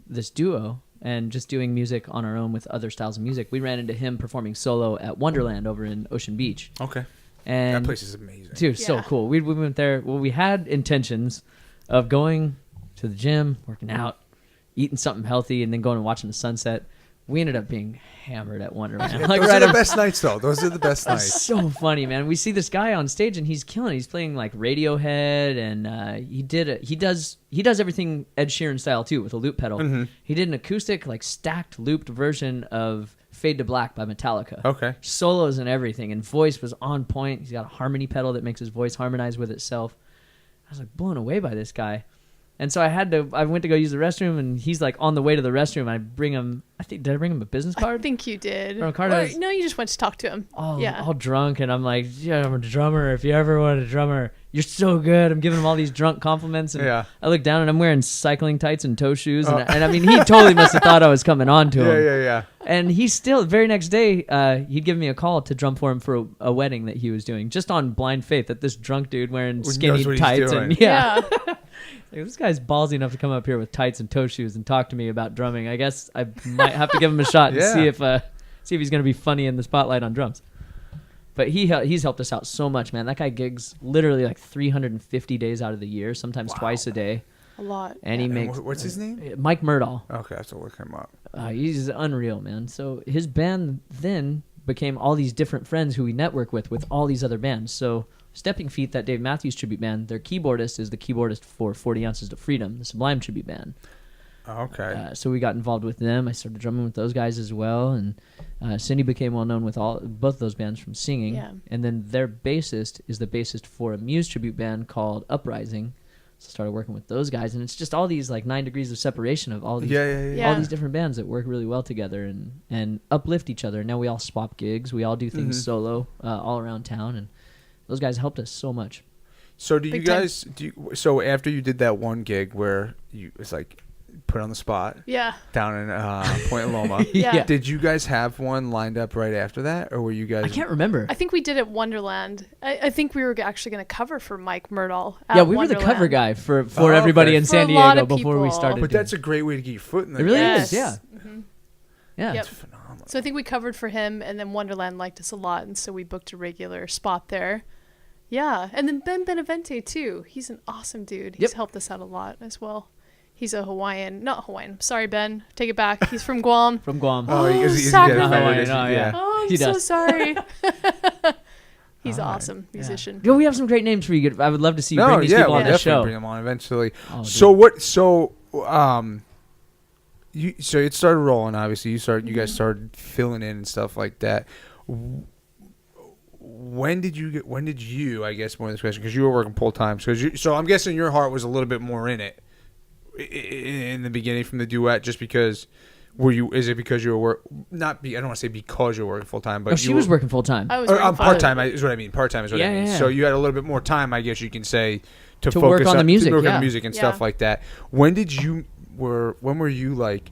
this duo and just doing music on our own with other styles of music, we ran into him performing solo at Wonderland over in Ocean Beach. Okay. And that place is amazing. Dude, so cool. We went there. Well, we had intentions of going to the gym, working out, eating something healthy, and then going and watching the sunset. We ended up being hammered at Wonderland. Like those are the best nights, though. Those are the best nights. It's so funny, man. We see this guy on stage, and he's killing it. He's playing like Radiohead, and he does everything Ed Sheeran style too with a loop pedal. Mm-hmm. He did an acoustic, like stacked looped version of Fade to Black by Metallica. Okay. Solos and everything, and voice was on point. He's got a harmony pedal that makes his voice harmonize with itself. I was like blown away by this guy. And so I went to go use the restroom, and he's like on the way to the restroom. I bring him, did I bring him a business card? I think you did. Or a card no, you just went to talk to him. All drunk, and I'm like, yeah, I'm a drummer. If you ever want a drummer, you're so good. I'm giving him all these drunk compliments, and I look down, and I'm wearing cycling tights and toe shoes, and I mean, he totally must have thought I was coming on to him. Yeah. And he still, the very next day, he'd given me a call to drum for him for a wedding that he was doing, just on blind faith that this drunk dude wearing skinny tights and like, this guy's ballsy enough to come up here with tights and toe shoes and talk to me about drumming. I guess I might have to give him a shot and see if he's going to be funny in the spotlight on drums. But he's helped us out so much, man. That guy gigs literally like 350 days out of the year, sometimes twice a day. A lot. And he makes... What's his name? Mike Murdahl. Okay, I have to look him up. He's unreal, man. So his band then became all these different friends who we network with all these other bands. So Stepping Feet, that Dave Matthews tribute band, their keyboardist is the keyboardist for 40 Ounces to Freedom, the Sublime tribute band. Okay. So we got involved with them. I started drumming with those guys as well, and Cindy became well known with both of those bands from singing. Yeah. And then their bassist is the bassist for a Muse tribute band called Uprising. So I started working with those guys, and it's just all these like 9 degrees of separation of all these all these different bands that work really well together and uplift each other. Now we all swap gigs, we all do things solo all around town, and those guys helped us so much. So so after you did that one gig where you was like put on the spot down in Point Loma, did you guys have one lined up right after that, or were you guys... I can't remember. I think we did at Wonderland. I think we were actually going to cover for Mike Murdahl at we Wonderland. were the cover guy for everybody in San Diego before we started. But that's a great way to get your foot in the... It really is, yeah. Mm-hmm. Yeah. Yep. It's phenomenal. So I think we covered for him, and then Wonderland liked us a lot, and so we booked a regular spot there. Yeah, and then Ben Benavente too. He's an awesome dude. He's helped us out a lot as well. He's a not Hawaiian. Sorry, Ben. Take it back. He's from Guam. From Guam. He's Hawaiian. Oh, I'm so sorry. He's an awesome musician. Yeah, we have some great names for you. I would love to see you bring these people on the show. Bring them on eventually. So it started rolling. Obviously, you guys started filling in and stuff like that. When did you? I guess more of this question because you were working full time. So I'm guessing your heart was a little bit more in it in the beginning from the duet, just because. Is it because you were I don't want to say because you were working full time, but she was working full time. I was working part time. Is what I mean. Part time is what I mean. Yeah. So you had a little bit more time, I guess you can say, to focus work on the music, to work on the music and stuff like that. When were you like,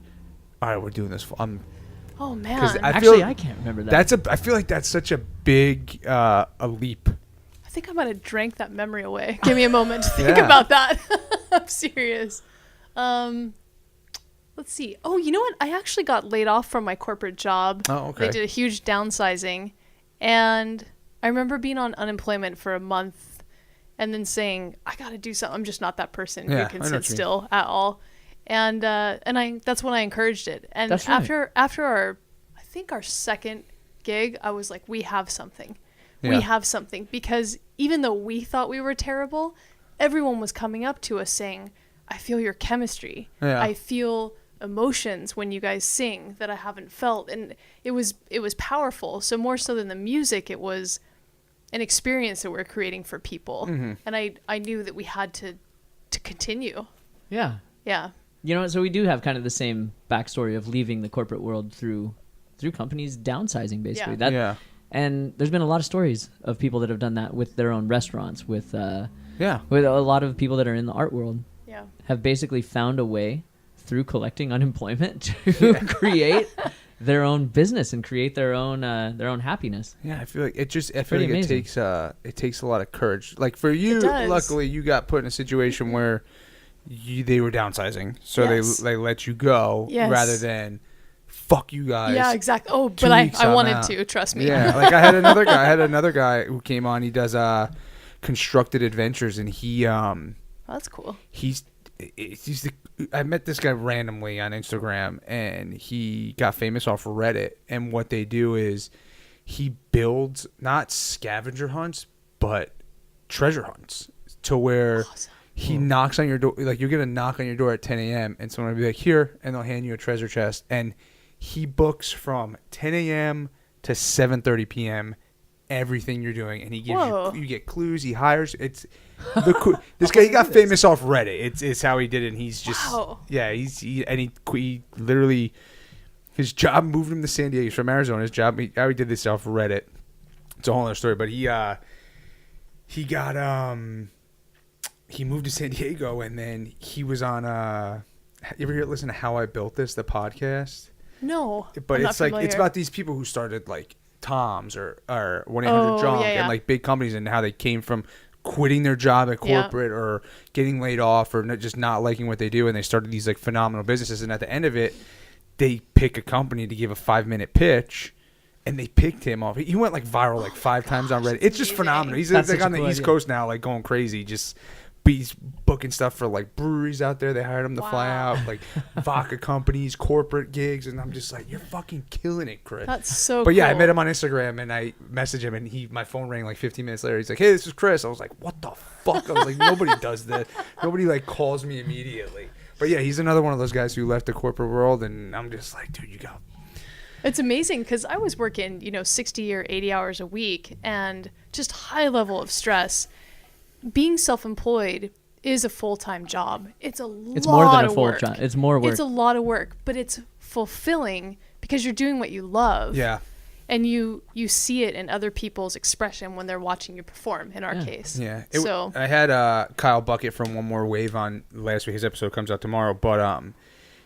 all right, we're doing this? Oh man! I can't remember that. I feel like that's such a big a leap. I think I might have drank that memory away. Give me a moment to think about that. I'm serious. Let's see. Oh, you know what? I actually got laid off from my corporate job. Oh, okay. They did a huge downsizing, and I remember being on unemployment for a month, and then saying, "I got to do something." I'm just not that person who can sit still at all. And that's when I encouraged it. And after our second gig, I was like, we have something. We have something. Because even though we thought we were terrible, everyone was coming up to us saying, I feel your chemistry. I feel emotions when you guys sing that I haven't felt. And it was powerful. So more so than the music, it was an experience that we're creating for people. Mm-hmm. And I knew that we had to to continue. Yeah. Yeah. You know, so we do have kind of the same backstory of leaving the corporate world through companies downsizing, basically. Yeah. And there's been a lot of stories of people that have done that with their own restaurants, with a lot of people that are in the art world. Yeah. Have basically found a way through collecting unemployment to create their own business and create their own happiness. Yeah, I feel like it takes a lot of courage. Like for you, It does. luckily you got put in a situation where they were downsizing, so they let you go rather than fuck you guys. Yeah, exactly. Oh, but I wanted to, trust me. Yeah, like I had another guy who came on. He does constructed adventures, and he that's cool. I met this guy randomly on Instagram, and he got famous off Reddit. And what they do is he builds not scavenger hunts, but treasure hunts to where he knocks on your door. Like you're gonna knock on your door at 10 a.m. and someone will be like, "Here," and they'll hand you a treasure chest. And he books from 10 a.m. to 7:30 p.m. everything you're doing, and he gives you get clues. He hires this guy. He got famous off Reddit. It's how he did it. And he's just he literally, his job moved him to San Diego. He's from Arizona. His job, how he did this off Reddit. It's a whole other story. But he moved to San Diego, and then he was on you ever listen to How I Built This, the podcast? No, but I'm it's not like familiar. it's about these people who started like Tom's or 1-800-JUNK and like big companies, and how they came from quitting their job at corporate or getting laid off or just not liking what they do, and they started these like phenomenal businesses. And at the end of it, they pick a company to give a 5-minute pitch, and they picked him off. He went like viral like 5 times on Reddit. It's just phenomenal. He's like on the East Coast now, like going crazy. He's booking stuff for like breweries out there. They hired him to fly out, like vodka companies, corporate gigs, and I'm just like, you're fucking killing it, Chris. That's so. But yeah, cool. I met him on Instagram, and I messaged him, and my phone rang like 15 minutes later. He's like, "Hey, this is Chris." I was like, "What the fuck?" I was like, "Nobody does that. Nobody like calls me immediately." But yeah, he's another one of those guys who left the corporate world, and I'm just like, dude, you got. It's amazing because I was working, 60 or 80 hours a week, and just high level of stress. Being self-employed is a full-time job. It's more than a full job. It's more work. It's a lot of work, but it's fulfilling because you're doing what you love. Yeah. And you see it in other people's expression when they're watching you perform, in our case. Yeah. So I had Kyle Bucket from One More Wave on last week. His episode comes out tomorrow. But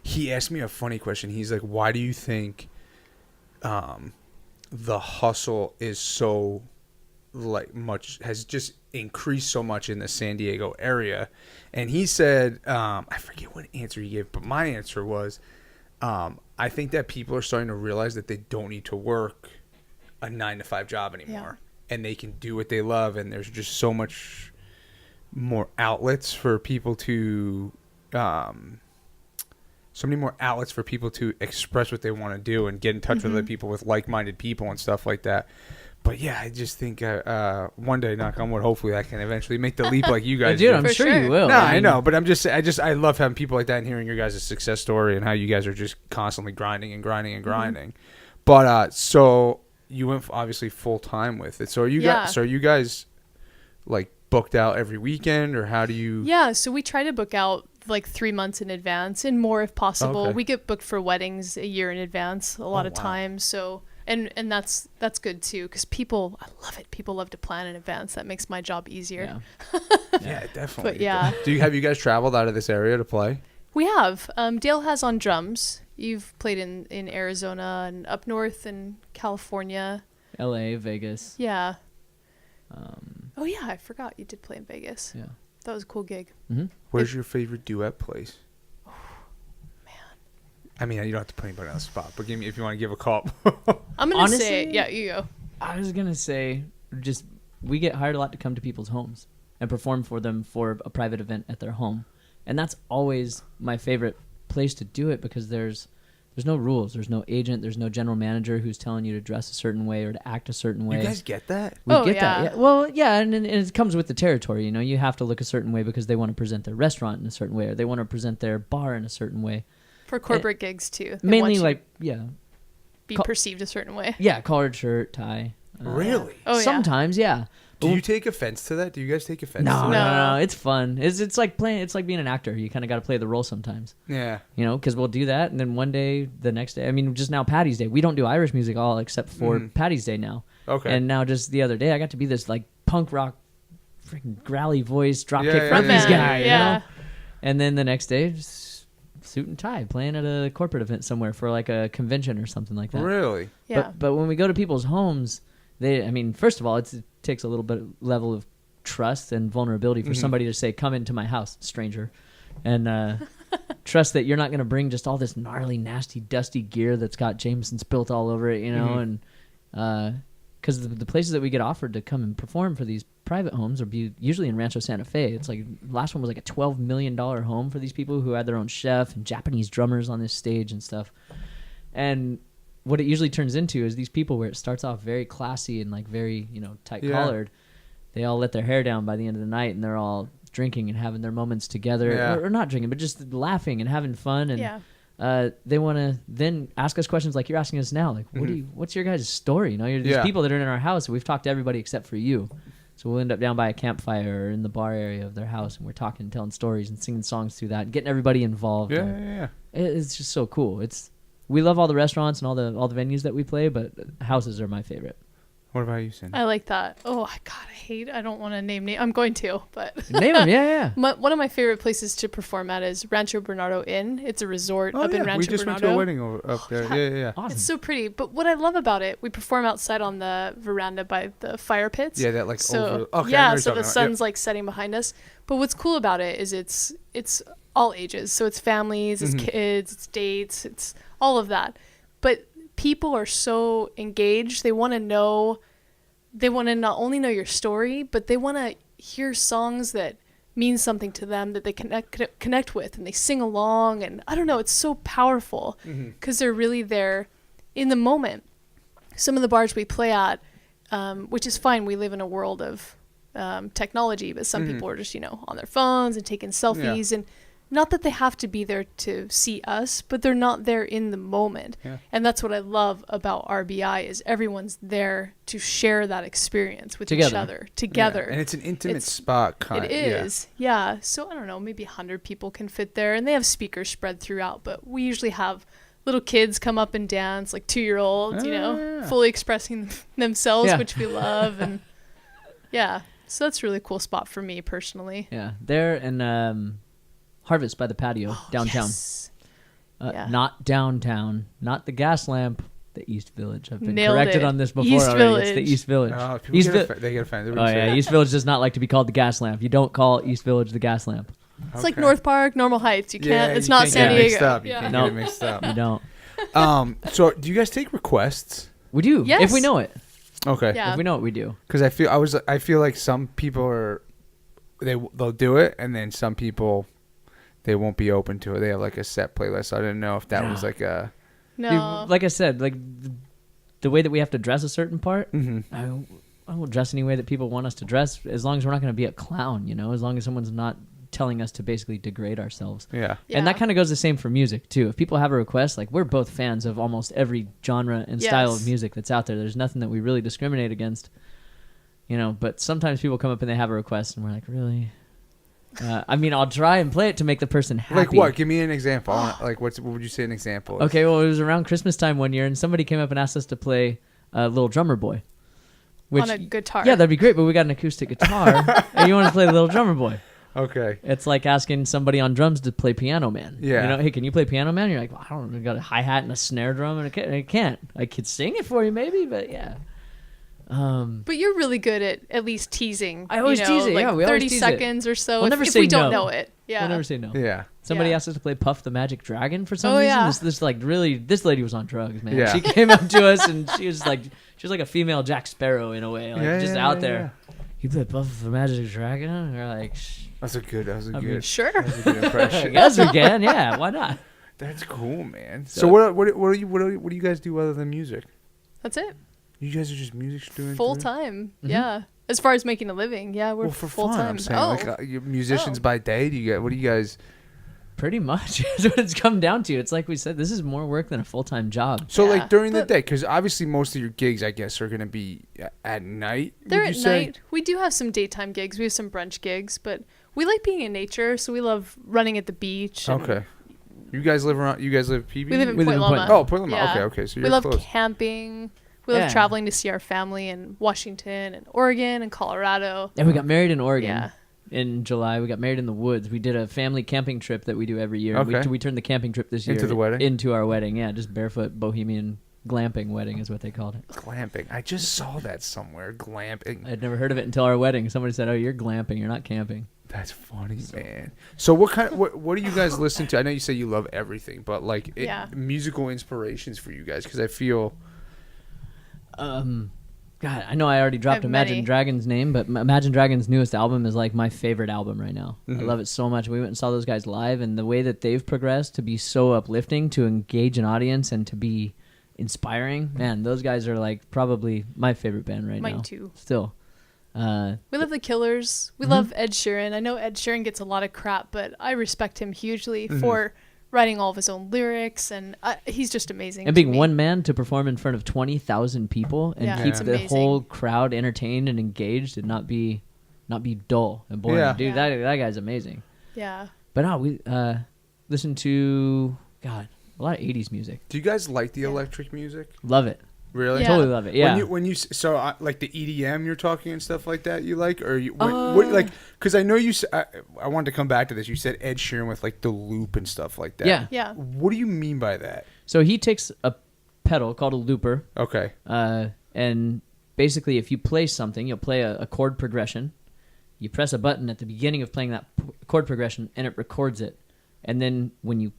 he asked me a funny question. He's like, why do you think the hustle is so has just increased so much in the San Diego area? And he said, I forget what answer he gave, but my answer was, I think that people are starting to realize that they don't need to work a 9-to-5 job anymore, and they can do what they love. And there's just so much more outlets for people to, express what they want to do and get in touch with other people, with like-minded people and stuff like that. But yeah, I just think one day, knock on wood, hopefully I can eventually make the leap like you guys Dude, do. I'm sure you will. No, I know, but I love having people like that and hearing your guys' success story and how you guys are just constantly grinding and grinding and grinding. But so you went obviously full time with it. So are you guys like booked out every weekend, or how do you? Yeah, so we try to book out like 3 months in advance and more if possible. Okay. We get booked for weddings a year in advance a lot of times. So. And that's good too, because I love it. People love to plan in advance. That makes my job easier. Yeah, definitely. But yeah. Have you guys traveled out of this area to play? We have. Dale has on drums. You've played in Arizona and up north in California. LA, Vegas. Yeah. Oh yeah, I forgot you did play in Vegas. Yeah. That was a cool gig. Mm-hmm. Where's your favorite duet place? I mean, you don't have to put anybody on the spot, but give me, if you want to give a call. I'm going to say, yeah, you go. I was going to say, we get hired a lot to come to people's homes and perform for them for a private event at their home. And that's always my favorite place to do it, because there's no rules. There's no agent. There's no general manager who's telling you to dress a certain way or to act a certain way. You guys get that? We get that. Yeah. Well, yeah, and it comes with the territory. You have to look a certain way because they want to present their restaurant in a certain way, or they want to present their bar in a certain way. For corporate gigs too. Mainly be perceived a certain way. Yeah, collared shirt, tie. Really? Oh, sometimes, yeah. Do you take offense to that? Do you guys take offense to that? No. It's fun. It's like playing. It's like being an actor. You kind of got to play the role sometimes. Yeah. Because we'll do that, and then one day, the next day. I mean, just now Paddy's Day. We don't do Irish music all except for Paddy's Day now. Okay. And now just the other day, I got to be this like punk rock, freaking growly voice, dropkick frontman's guy. You know? And then the next day, just suit and tie, playing at a corporate event somewhere for like a convention or something like that. Really? Yeah. But when we go to people's homes, first of all, it takes a little bit level of trust and vulnerability for somebody to say, come into my house, stranger, and trust that you're not going to bring just all this gnarly, nasty, dusty gear that's got Jameson spilt all over it, and because the places that we get offered to come and perform for these private homes are usually in Rancho Santa Fe. It's like last one was like a $12 million home for these people who had their own chef and Japanese drummers on this stage and stuff. And what it usually turns into is these people where it starts off very classy and like very, tight collared. They all let their hair down by the end of the night and they're all drinking and having their moments together, or not drinking, but just laughing and having fun. And they want to then ask us questions like you're asking us now, like, what's your guys' story? You're these people that are in our house. We've talked to everybody except for you. So we'll end up down by a campfire or in the bar area of their house, and we're talking and telling stories and singing songs through that and getting everybody involved. It's just so cool. We love all the restaurants and all the venues that we play, but houses are my favorite. What about you, Cindy? I like that. Oh, God, I don't want to name names. I'm going to, but. Name them, yeah. One of my favorite places to perform at is Rancho Bernardo Inn. It's a resort up in Rancho Bernardo. We just went to a wedding up there. Yeah. Awesome. It's so pretty. But what I love about it, we perform outside on the veranda by the fire pits. Yeah, that over. Okay, so the sun's like setting behind us. But what's cool about it is it's all ages. So it's families, it's kids, it's dates, it's all of that. But people are so engaged. They want to not only know your story, but they want to hear songs that mean something to them that they connect with, and they sing along. And I don't know, it's so powerful because they're really there in the moment. Some of the bars we play at, which is fine. We live in a world of technology, but some people are just, on their phones and taking selfies and not that they have to be there to see us, but they're not there in the moment. Yeah. And that's what I love about RBI is everyone's there to share that experience with each other together. Yeah. And it's an intimate spot. It is. Yeah. So I don't know, maybe 100 people can fit there, and they have speakers spread throughout, but we usually have little kids come up and dance, like 2-year-olds, fully expressing themselves, which we love. And so that's a really cool spot for me personally. Yeah. There and Harvest by the patio downtown. Yes. Not downtown, not the gas lamp, the East Village. I've been Nailed corrected it. on this before East already. Village. It's the East Village. They get offended. East Village does not like to be called the gas lamp. You don't call East Village the gas lamp. It's like North Park, Normal Heights. You can't. It's not San Diego. You can't get it mixed up. You don't. So do you guys take requests? We do. Yes. If we know it. Okay. Yeah. If we know it, we do. Because I feel like some people they'll do it, and then some people they won't be open to it. They have like a set playlist. I didn't know if that was like a. No. Like I said, like the way that we have to dress a certain part. I will dress any way that people want us to dress, as long as we're not going to be a clown. As long as someone's not telling us to basically degrade ourselves. Yeah. And that kind of goes the same for music too. If people have a request, like we're both fans of almost every genre and style of music that's out there. There's nothing that we really discriminate against. But sometimes people come up and they have a request, and we're like, really? I'll try and play it to make the person happy. Like what? Give me an example. What would you say an example is? Okay, well, it was around Christmas time one year, and somebody came up and asked us to play Little Drummer Boy. On a guitar. Yeah, that'd be great, but we got an acoustic guitar, and you want to play Little Drummer Boy. Okay. It's like asking somebody on drums to play Piano Man. Yeah. Hey, can you play Piano Man? You're like, well, I don't know. I got a hi-hat and a snare drum, and I can't. I could sing it for you maybe, but yeah. But you're really good at least teasing. I always tease it. Like we 30 tease seconds or so. We'll never if say we don't no. know it. Yeah. We'll never say no. Yeah. Somebody asked us to play Puff the Magic Dragon for some Oh, reason. yeah. This lady was on drugs, man. Yeah. She came up to us and she was like a female Jack Sparrow in a way, out there. You play Puff the Magic Dragon? And we're like, That was a good. Sure. That was a good impression. I guess we can. Yeah, why not? That's cool, man. So what do you guys do other than music? That's it. You guys are just music students? Full time. Yeah. As far as making a living, we're for full fun. time. I'm saying, you're musicians by day. What do you guys? Pretty much is what it's come down to. It's like we said, this is more work than a full-time job. So like during the day, because obviously most of your gigs, I guess, are going to be at night. They're at night. We do have some daytime gigs. We have some brunch gigs, but we like being in nature, so we love running at the beach. Okay. You guys live around? You guys live PB? We live in Point Loma. Oh, Point Loma. Yeah. Okay. So we you're love close. camping. We love traveling to see our family in Washington and Oregon and Colorado. And we got married in Oregon. Yeah. In July, we got married in the woods. We did a family camping trip that we do every year. Okay. We turned the camping trip this year into the wedding. Into our wedding, yeah, just barefoot bohemian glamping wedding is what they called it. Glamping. I just saw that somewhere. Glamping. I'd never heard of it until our wedding. Somebody said, "Oh, you're glamping. You're not camping." That's funny, man. So what do you guys listen to? I know you say you love everything, but like musical inspirations for you guys, because I feel. God, I know I already dropped Imagine Dragons' name, but Imagine Dragons' newest album is like my favorite album right now. I love it so much. We went and saw those guys live, and the way that they've progressed to be so uplifting, to engage an audience, and to be inspiring, man, those guys are like probably my favorite band right now. Mine too. Still. We love the Killers. We love Ed Sheeran. I know Ed Sheeran gets a lot of crap, but I respect him hugely for writing all of his own lyrics, and he's just amazing. And being one man to perform in front of 20,000 people and keep the whole crowd entertained and engaged and not be dull and boring. Dude, that guy's amazing. Yeah. But no, we listen to a lot of 80s music. Do you guys like the electric music? Love it. Really? Yeah. Totally love it. Yeah. When you like the EDM you're talking and stuff like that, you like, or you what like? Because I know you. I wanted to come back to this. You said Ed Sheeran with like the loop and stuff like that. Yeah. Yeah. What do you mean by that? So he takes a pedal called a looper. Okay. And basically, if you play something, you'll play a chord progression. You press a button at the beginning of playing that chord progression, and it records it. And then when you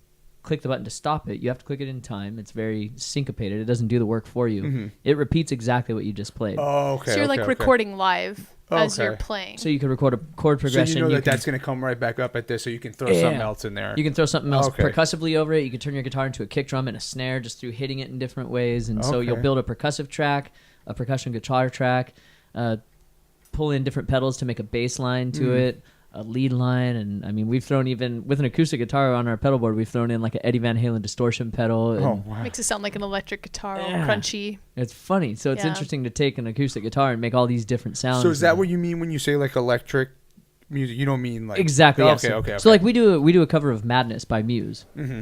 click the button to stop it, you have to click it in time. It's very syncopated. It doesn't do the work for you. It repeats exactly what you just played. Oh, okay. So you're like recording live as you're playing. So you can record a chord progression. So you know that's going to come right back up at this, so you can throw something else in there. You can throw something else percussively over it. You can turn your guitar into a kick drum and a snare just through hitting it in different ways. And so you'll build a percussive track, a percussion guitar track, pull in different pedals to make a bass line to it, a lead line, and I mean we've thrown, even with an acoustic guitar on our pedal board, we've thrown in like an Eddie Van Halen distortion pedal. And wow. Makes it sound like an electric guitar, all crunchy. It's funny. So it's interesting to take an acoustic guitar and make all these different sounds. So is that what you mean when you say like electric music? You don't mean like exactly? Oh, yes. Okay. So like we do a cover of Madness by Muse. Yeah, I know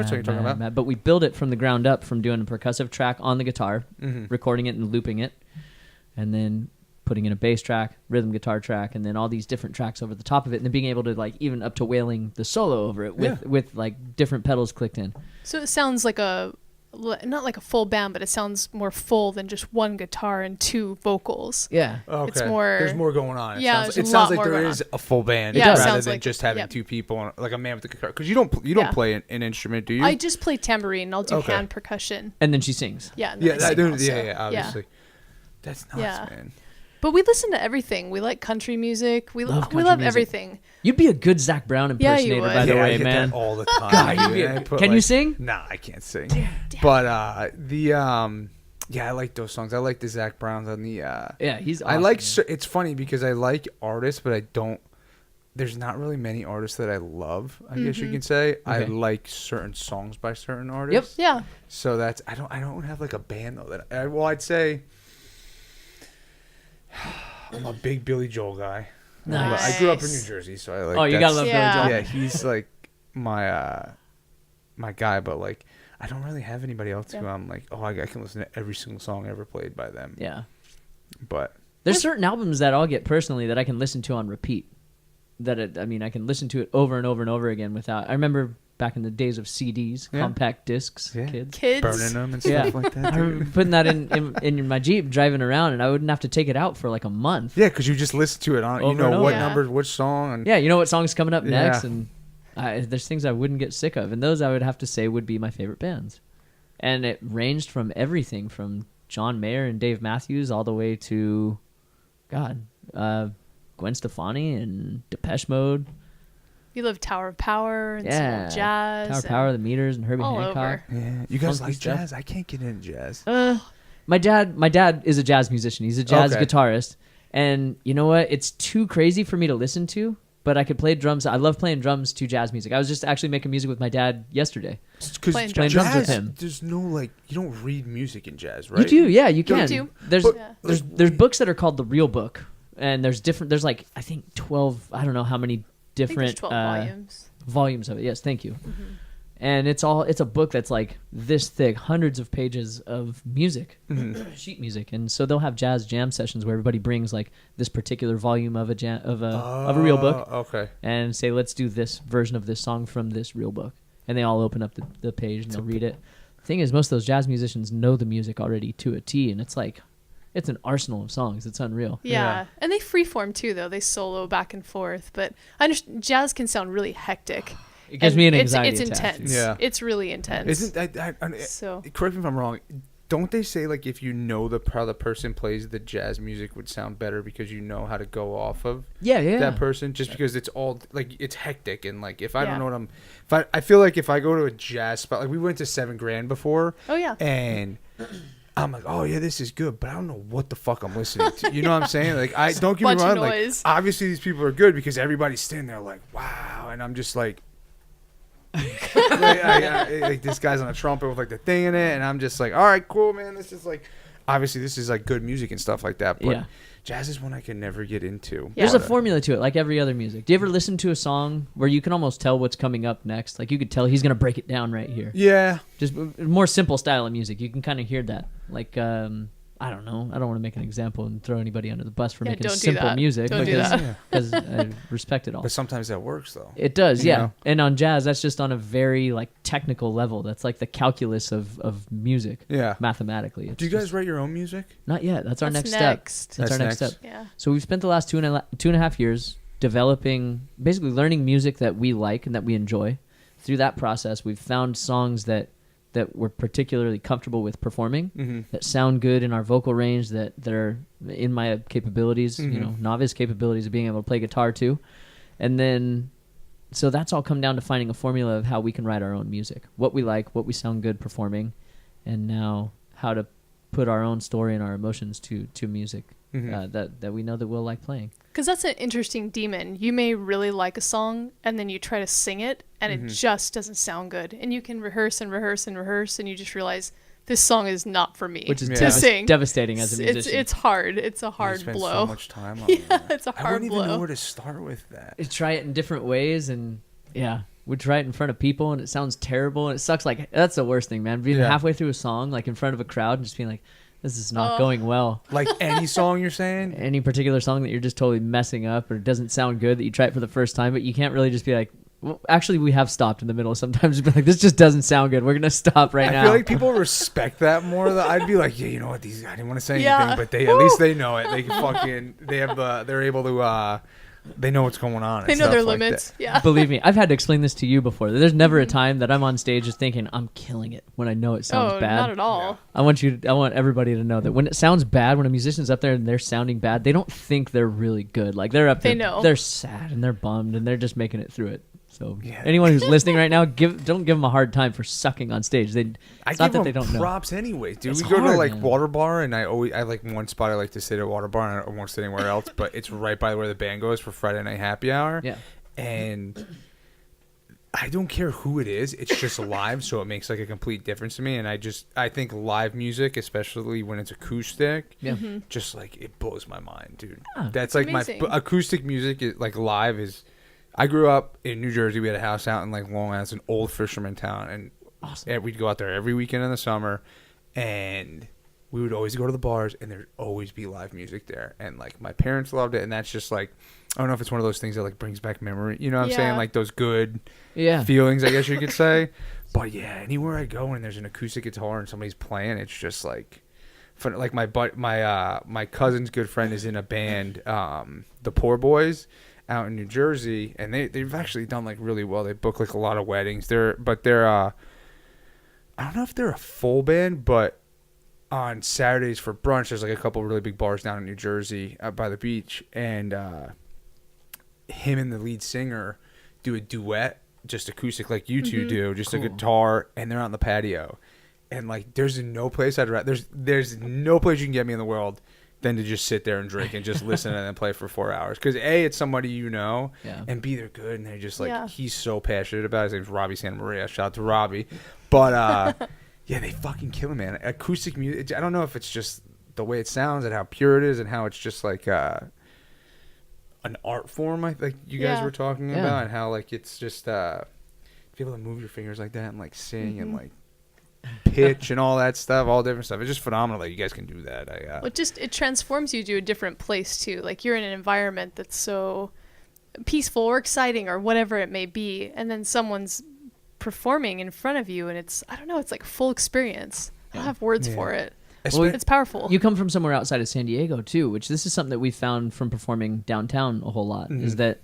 what you're talking about. But we build it from the ground up, from doing a percussive track on the guitar, recording it and looping it, and then putting in a bass track, rhythm guitar track, and then all these different tracks over the top of it, and then being able to like even up to wailing the solo over it with like different pedals clicked in. So it sounds like not like a full band, but it sounds more full than just one guitar and two vocals. Yeah. Okay. It's more. There's more going on. It sounds like there is a full band rather than just having two people, like a man with a guitar. Because you don't play an instrument, do you? I just play tambourine. I'll do hand percussion. And then she sings. Yeah. Obviously. That's nuts, man. But we listen to everything. We like country music. We love music. everything. You'd be a good Zach Brown impersonator, by the way, I get man. That all the time. Can you sing? Nah, I can't sing. Damn. But I like those songs. I like the Zach Browns on the. He's awesome. It's funny because I like artists, but I don't. There's not really many artists that I love. I guess you can say. Okay. I like certain songs by certain artists. Yep. Yeah. So that's I don't have like a band though that I'd say. I'm a big Billy Joel guy. Nice. I grew up in New Jersey, so I like. Oh, you gotta love Billy Joel. Yeah, he's like my guy, but like I don't really have anybody else who I'm like, I can listen to every single song ever played by them. Yeah. But there's certain albums that I'll get personally that I can listen to on repeat. I can listen to it over and over and over again without. I remember back in the days of CDs, compact discs, kids burning them and stuff like that. I remember putting that in my Jeep, driving around, and I wouldn't have to take it out for like a month. Yeah, because you just listen to it on. You know what numbers, which song. And you know what song's coming up next, and there's things I wouldn't get sick of, and those I would have to say would be my favorite bands. And it ranged from everything from John Mayer and Dave Matthews all the way to, Gwen Stefani and Depeche Mode. You love Tower of Power and some old jazz. Tower of Power, The Meters, and Herbie Hancock. Over. Yeah, you guys like jazz? I can't get into jazz. My dad is a jazz musician. He's a jazz guitarist, and you know what? It's too crazy for me to listen to. but I could play drums. I love playing drums to jazz music. I was just actually making music with my dad yesterday. Because Playing drums with him. There's no like you don't read music in jazz, right? You do, yeah, you can. do. There's books that are called the Real Book, and there's like I think 12. I don't know how many different 12 volumes. Volumes of it. Yes, thank you. Mm-hmm. And it's a book that's like this thick, hundreds of pages of music, sheet music, and so they'll have jazz jam sessions where everybody brings like this particular volume of a real book, okay, and say let's do this version of this song from this real book, and they all open up the page and they'll read it. The thing is, most of those jazz musicians know the music already to a T, and it's like it's an arsenal of songs. It's unreal. Yeah. And they freeform too, though. They solo back and forth, but I understand jazz can sound really hectic. It gives me an anxiety It's attack. intense. Yeah. It's really intense. Isn't so correct me if I'm wrong. Don't they say like if you know how the person plays the jazz music would sound better because you know how to go off of that person just because it's all like it's hectic and like if I don't know what I feel like if I go to a jazz spot like we went to 7 Grand before. Oh yeah. And I'm like, oh yeah, this is good, but I don't know what the fuck I'm listening to. You know what I'm saying? Like I don't get me wrong. Like obviously these people are good because everybody's standing there like wow, and I'm just like. Like this guy's on a trumpet with like the thing in it and I'm just like all right cool man, this is like obviously this is like good music and stuff like that, but jazz is one I can never get into. There's a formula to it like every other music. Do you ever listen to a song where you can almost tell what's coming up next? Like you could tell he's gonna break it down right here. Just more simple style of music, you can kind of hear that like I don't know. I don't want to make an example and throw anybody under the bus for making simple music because I respect it all. But sometimes that works though. It does, you know? And on jazz, that's just on a very like technical level. That's like the calculus of music. Yeah. Mathematically. Do you guys write your own music? Not yet. That's our next step. That's our next step. Yeah. So we've spent the last two and a half years developing, basically learning music that we like and that we enjoy. Through that process, we've found songs that we're particularly comfortable with performing, that sound good in our vocal range, that are in my capabilities, novice capabilities of being able to play guitar too. And then, so that's all come down to finding a formula of how we can write our own music, what we like, what we sound good performing, and now how to put our own story and our emotions to music that we know that we'll like playing. Because that's an interesting demon. You may really like a song and then you try to sing it and it just doesn't sound good. And you can rehearse and rehearse and rehearse and you just realize this song is not for me. Which is to sing. Devastating as a musician. It's hard. It's a hard spend blow. So much time on it's a hard blow. I wouldn't even know where to start with that. You try it in different ways and we try it in front of people and it sounds terrible and it sucks. Like that's the worst thing, man. Being halfway through a song, like in front of a crowd and just being like, this is not going well. Like any song you're saying? Any particular song that you're just totally messing up or it doesn't sound good that you try it for the first time, but you can't really just be like, well, actually, we have stopped in the middle sometimes. Be like, this just doesn't sound good. We're going to stop now. I feel like people respect that more. I'd be like, yeah, you know what? I didn't want to say anything, but at least they know it. They can fucking, they're able to, they know what's going on. They know their limits. Yeah. Believe me, I've had to explain this to you before. There's never a time that I'm on stage just thinking I'm killing it when I know it sounds bad. Not at all. Yeah. I want everybody to know that when it sounds bad, when a musician's up there and they're sounding bad, they don't think they're really good. Like they're up there, they're sad and they're bummed and they're just making it through it. So anyone who's listening right now, don't give them a hard time for sucking on stage. It's not that they don't know. Props anyway, dude. It's we go hard, to man. Water Bar, and I like one spot I like to sit at Water Bar, and I won't sit anywhere else. But it's right by where the band goes for Friday night happy hour. Yeah, and I don't care who it is. It's just live, so it makes like a complete difference to me. And I think live music, especially when it's acoustic, just like it blows my mind, dude. That's like amazing. My acoustic music is like live is. I grew up in New Jersey. We had a house out in like Long Island. It's an old fisherman town, and we'd go out there every weekend in the summer, and we would always go to the bars, and there'd always be live music there. And like my parents loved it, and that's just like I don't know if it's one of those things that like brings back memory. You know what I'm saying? Like those good feelings, I guess you could say. But yeah, anywhere I go and there's an acoustic guitar and somebody's playing, it's just like fun. Like my cousin's good friend is in a band, the Poor Boys, out in New Jersey, and they've actually done like really well. They book like a lot of weddings. They're I don't know if they're a full band, but on Saturdays for brunch, there's like a couple really big bars down in New Jersey out by the beach, and him and the lead singer do a duet, just acoustic like you two do, just a guitar, and they're out on the patio, and like there's no place I'd rather there's no place you can get me in the world than to just sit there and drink and just listen and then play for 4 hours. Because A, it's somebody you know, and B, they're good and they're just like he's so passionate about it. His name's Robbie Santa Maria. Shout out to Robbie. But yeah, they fucking kill it, man. Acoustic music. I don't know if it's just the way it sounds and how pure it is and how it's just like an art form. Like you guys were talking about, and how like it's just be able to move your fingers like that and like sing and like pitch and all that stuff, all different stuff. It's just phenomenal that you guys can do that. Well, it transforms you to a different place too. Like you're in an environment that's so peaceful or exciting or whatever it may be, and then someone's performing in front of you, and it's, I don't know, it's like full experience. I don't have words for it. Well, it's powerful. You come from somewhere outside of San Diego too, which this is something that we found from performing downtown a whole lot, is that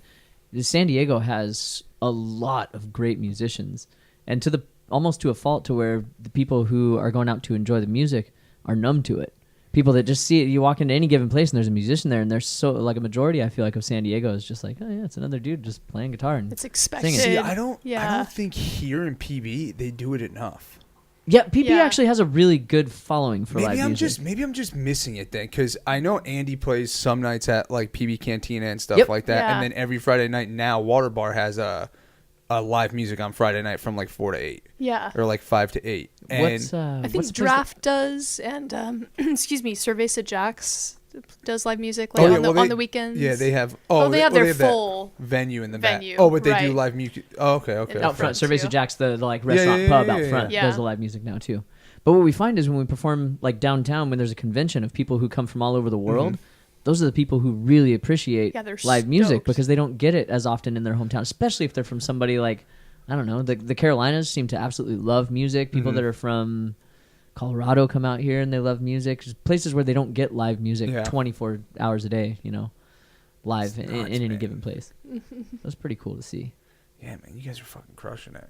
San Diego has a lot of great musicians, and to the almost to a fault, to where the people who are going out to enjoy the music are numb to it. People that just see it, you walk into any given place and there's a musician there, and there's so like a majority, I feel like, of San Diego is just like, oh yeah, it's another dude just playing guitar and it's expected. singing. See, I don't think here in PB they do it enough. Yeah, PB actually has a really good following for live music. Maybe I'm just missing it then, because I know Andy plays some nights at like PB Cantina and stuff like that, and then every Friday night now Water Bar has a live music on Friday night from like 4 to 8. Yeah. Or like 5 to 8. And I think Draft does, and excuse me, Cerveza Jax does live music like on the weekends. Yeah, they have. They have their full venue in the back. Oh, but they do live music. Oh, okay. Out front, Cerveza Jax, the like restaurant pub out front, does the live music now too. But what we find is when we perform like downtown, when there's a convention of people who come from all over the world, those are the people who really appreciate live music, because they don't get it as often in their hometown, especially if they're from somebody like, I don't know, the Carolinas seem to absolutely love music. People that are from Colorado come out here and they love music. Just places where they don't get live music 24 hours a day, live in any given place. That's pretty cool to see. Yeah, man, you guys are fucking crushing it.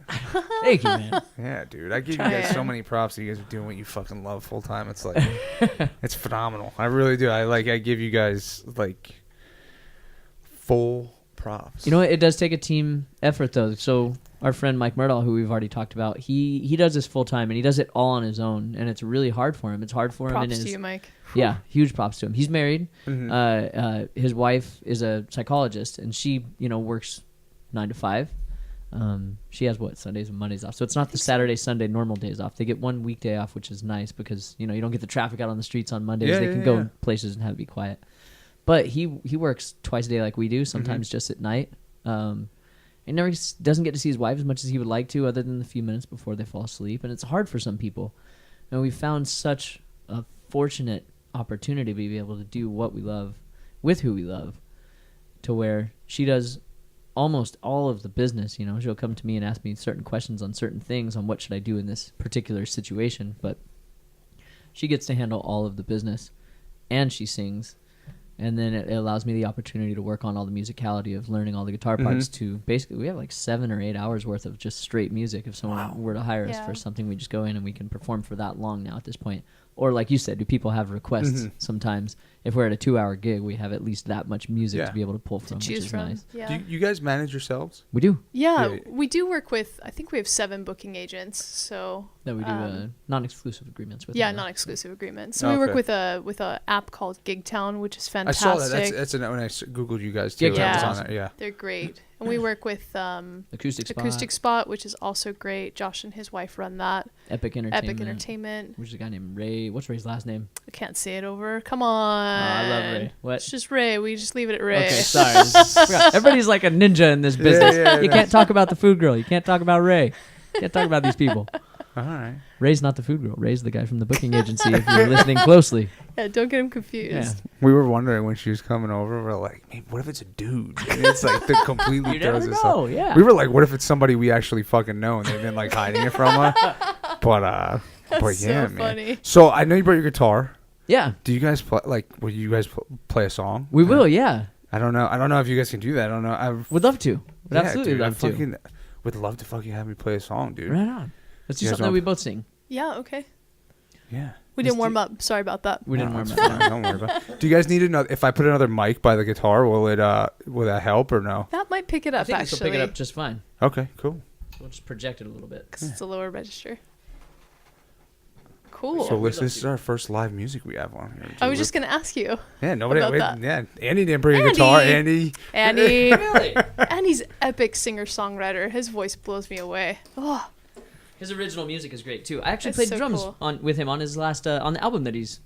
Thank you, man. Yeah, dude. I give you guys so many props that you guys are doing what you fucking love full time. It's like, it's phenomenal. I really do. I give you guys like full props. You know what? It does take a team effort though. So our friend Mike Murdahl, who we've already talked about, he does this full time and he does it all on his own, and it's really hard for him. It's hard for him. Props to you, Mike. Yeah, huge props to him. He's married. His wife is a psychologist, and she works 9 to 5. She has Sundays and Mondays off, so it's not the Saturday, Sunday normal days off. They get one weekday off, which is nice because you don't get the traffic out on the streets on Mondays. They can go places and have it be quiet. But he works twice a day like we do, sometimes just at night. He never doesn't get to see his wife as much as he would like to, other than the few minutes before they fall asleep, and it's hard for some people. And we found such a fortunate opportunity to be able to do what we love with who we love, to where she does almost all of the business. She'll come to me and ask me certain questions on certain things, on what should I do in this particular situation, but she gets to handle all of the business, and she sings, and then it allows me the opportunity to work on all the musicality of learning all the guitar parts. To basically, we have like 7 or 8 hours worth of just straight music. If someone were to hire us for something, we just go in and we can perform for that long now at this point. Or like you said, do people have requests sometimes? If we're at a 2-hour gig, we have at least that much music to be able to pull from, which is nice. Yeah. Do you guys manage yourselves? We do. Yeah, we do work with, I think we have 7 booking agents. So that we do non-exclusive agreements with. Yeah, non-exclusive agreements. So we work with a app called Gigtown, which is fantastic. I saw that. That's when I Googled you guys too. Yeah, they're great. And we work with Acoustic Spot, which is also great. Josh and his wife run that. Epic Entertainment. Which is a guy named Ray. What's Ray's last name? I can't say it over. Come on. I love Ray. What? It's just Ray. We just leave it at Ray. Okay, sorry. Everybody's like a ninja in this business. You can't talk about the food girl. You can't talk about Ray. You can't talk about these people. All right. Ray's not the food girl. Ray's the guy from the booking agency, if you're listening closely. Yeah, don't get him confused. Yeah. We were wondering when she was coming over, we're like, man, what if it's a dude? And it's like, that completely throws us off. Yeah. We were like, what if it's somebody we actually fucking know and they've been like hiding it from us? But yeah, man. Funny. So I know you brought your guitar. Yeah. Do you guys play, will you guys play a song? We will, yeah. I don't know if you guys can do that. I don't know. Would love to. Would absolutely love to. Would love to fucking have me play a song, dude. Right on. Let's do something that we both sing. Yeah, okay. Yeah. We didn't warm up. Sorry about that. We didn't warm up. Don't worry about it. Do you guys need another? If I put another mic by the guitar, will that help or no? That might pick it up, I think actually. This will pick it up just fine. Okay, cool. We'll just project it a little bit. Because it's a lower register. Cool. Cool. So listen, this is our first live music we have on here. I was just gonna ask you. Yeah, nobody. about that. Yeah, Andy didn't bring a guitar. Andy. Really? Andy's epic singer-songwriter. His voice blows me away. Oh, His original music is great too. I actually It's played so drums cool. with him on his last on the album that he's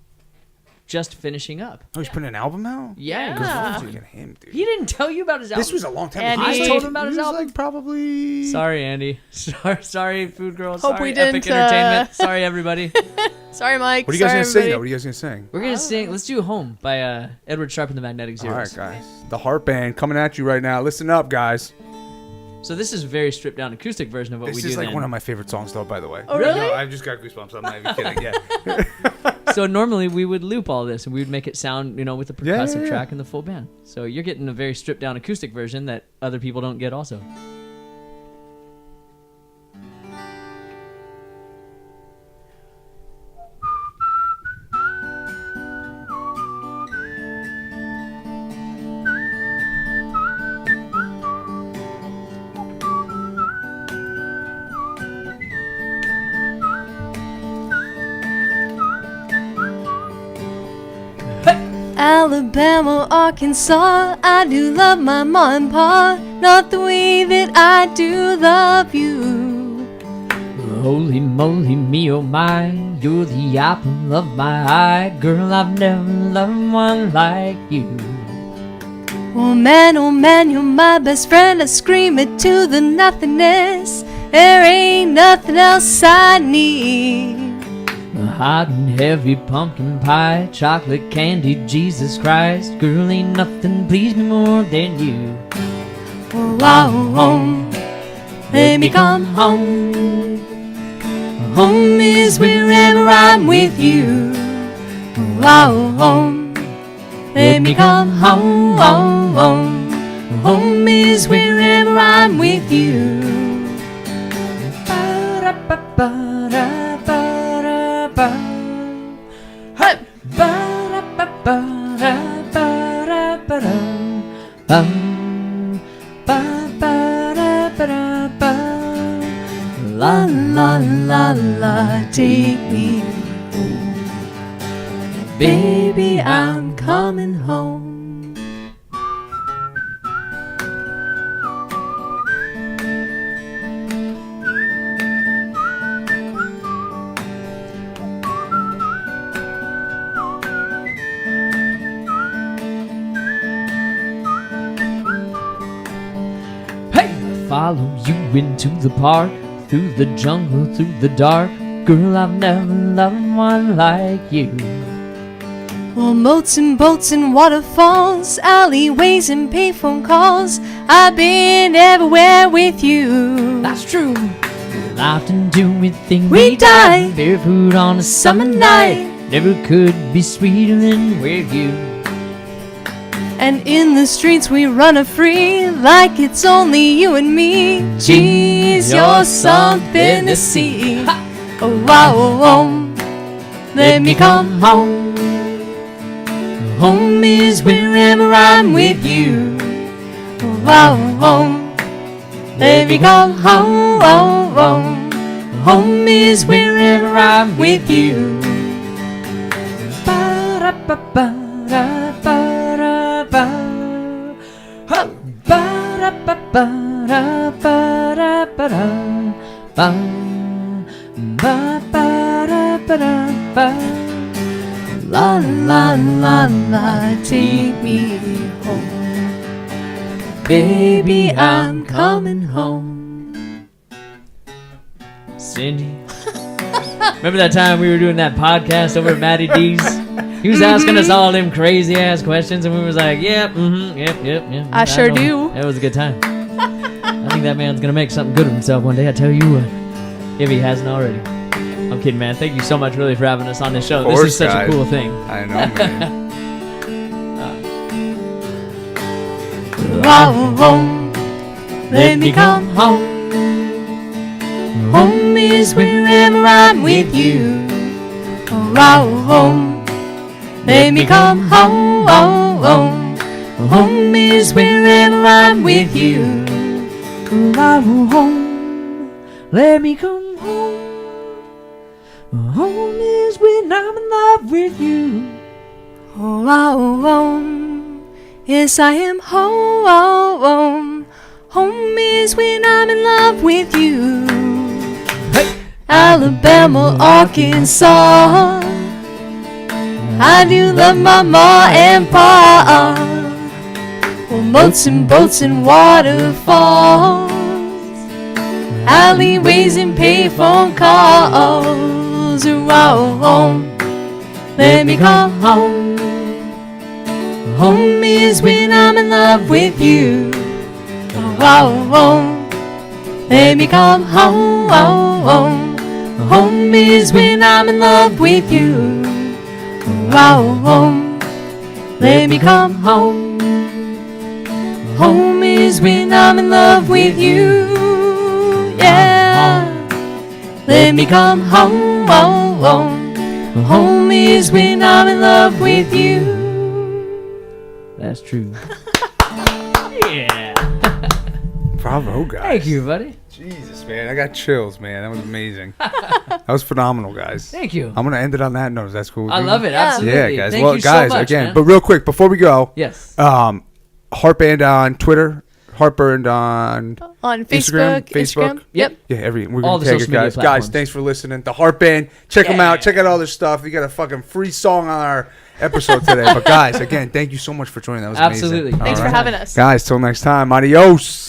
just finishing up. Oh, he's putting an album out. Yeah. Yeah. Look at him, dude. He didn't tell you about his album. This was a long time Andy. ago. I told him about He his was, album. like probably. Sorry, Andy. Sorry, Food Girl. Hope Sorry, we Epic didn't, Entertainment. Sorry, everybody. sorry, Mike. What are you guys sorry, gonna sing? everybody. Though? What are you guys gonna sing? We're gonna sing. Let's do "Home" by Edward Sharpe and the Magnetic All right, Zeros. guys. The Heart Band coming at you right now. Listen up, guys. So this is a very stripped down acoustic version of what This we do. is like then. one of my favorite songs, though. By the way. Oh, really? No, I've just got goosebumps. I'm not even kidding. Yeah. So normally we would loop all this and we would make it sound, with the percussive yeah. track and the full band. So you're getting a very stripped down acoustic version that other people don't get also. Alabama, Arkansas, I do love my ma and pa, not the way that I do love you. Holy moly, me oh my, you're the apple of my eye. Girl, I've never loved one like you. Oh man, you're my best friend. I scream it to the nothingness. There ain't nothing else I need. A hot and heavy pumpkin pie, chocolate candy, Jesus Christ. Girl, ain't nothing please me more than you. Oh, home, let me come home. Home is wherever I'm with you. Oh, home, let me come home. Home is wherever I'm with you. La la la la, take me home. Baby, I'm coming home. Follow you into the park, through the jungle, through the dark. Girl, I've never loved one like you. Well, moats and boats and waterfalls, alleyways and payphone calls, I've been everywhere with you. That's true. Laughed and do anything We died. barefoot on a summer night. Never could be sweeter than with you. And in the streets we run a free, like it's only you and me. Jeez, you're something to see. Oh, wow, home, let me come home. Home is wherever I'm with you. Oh, wow, home, let me come home. Home is wherever I'm with you. La la la la, take me home. Baby, I'm coming home. Cindy. Remember that time we were doing that podcast over at Matty D's? He was asking us all them crazy ass questions, and we was like, "Yep, yep." I sure know. do. It was a good time. I think that man's gonna make something good of himself one day. I tell you what, if he hasn't already. I'm kidding, man. Thank you so much, really, for having us on this show. This is such a cool thing. I know, man. Wow, home, let me come home. Home is wherever I'm with you. Wow, home, let me come home. Home is wherever I'm with you. Wow, home, let me come home. Home is when I'm in love with you. Oh, oh, oh. Yes, I am home. Home is when I'm in love with you. Hey. Alabama, Arkansas. I do love my ma and pa. Well, moats and boats and waterfalls, alleyways and payphone calls. Around home, let me come home. Home is when I'm in love with you. Around home, let me come home. Home is when I'm in love with you. Around home, let me come home. Home is when I'm in love with you. Yeah. Let me come home. Home is when I'm in love with you. That's true. Yeah. Bravo, guys. Thank you, buddy. Jesus, man. I got chills, man. That was amazing. That was phenomenal, guys. Thank you. I'm going to end it on that note. That's cool with I you? love it. Yeah. Absolutely. Yeah, guys. Thank Well, you guys, so much, again, man. but real quick, before we go, Yes. Heartband on Twitter, Heartburned on Facebook. Facebook. Yep. Yeah, we're All gonna the tag social it, media guys. Guys, platforms. thanks for listening. The Heartband, check them Yeah. out. Check out all their stuff. We got a fucking free song on our episode today. But guys, again, thank you so much for joining. That was Absolutely. amazing. Thanks All for right. having us. Guys, till next time. Adios.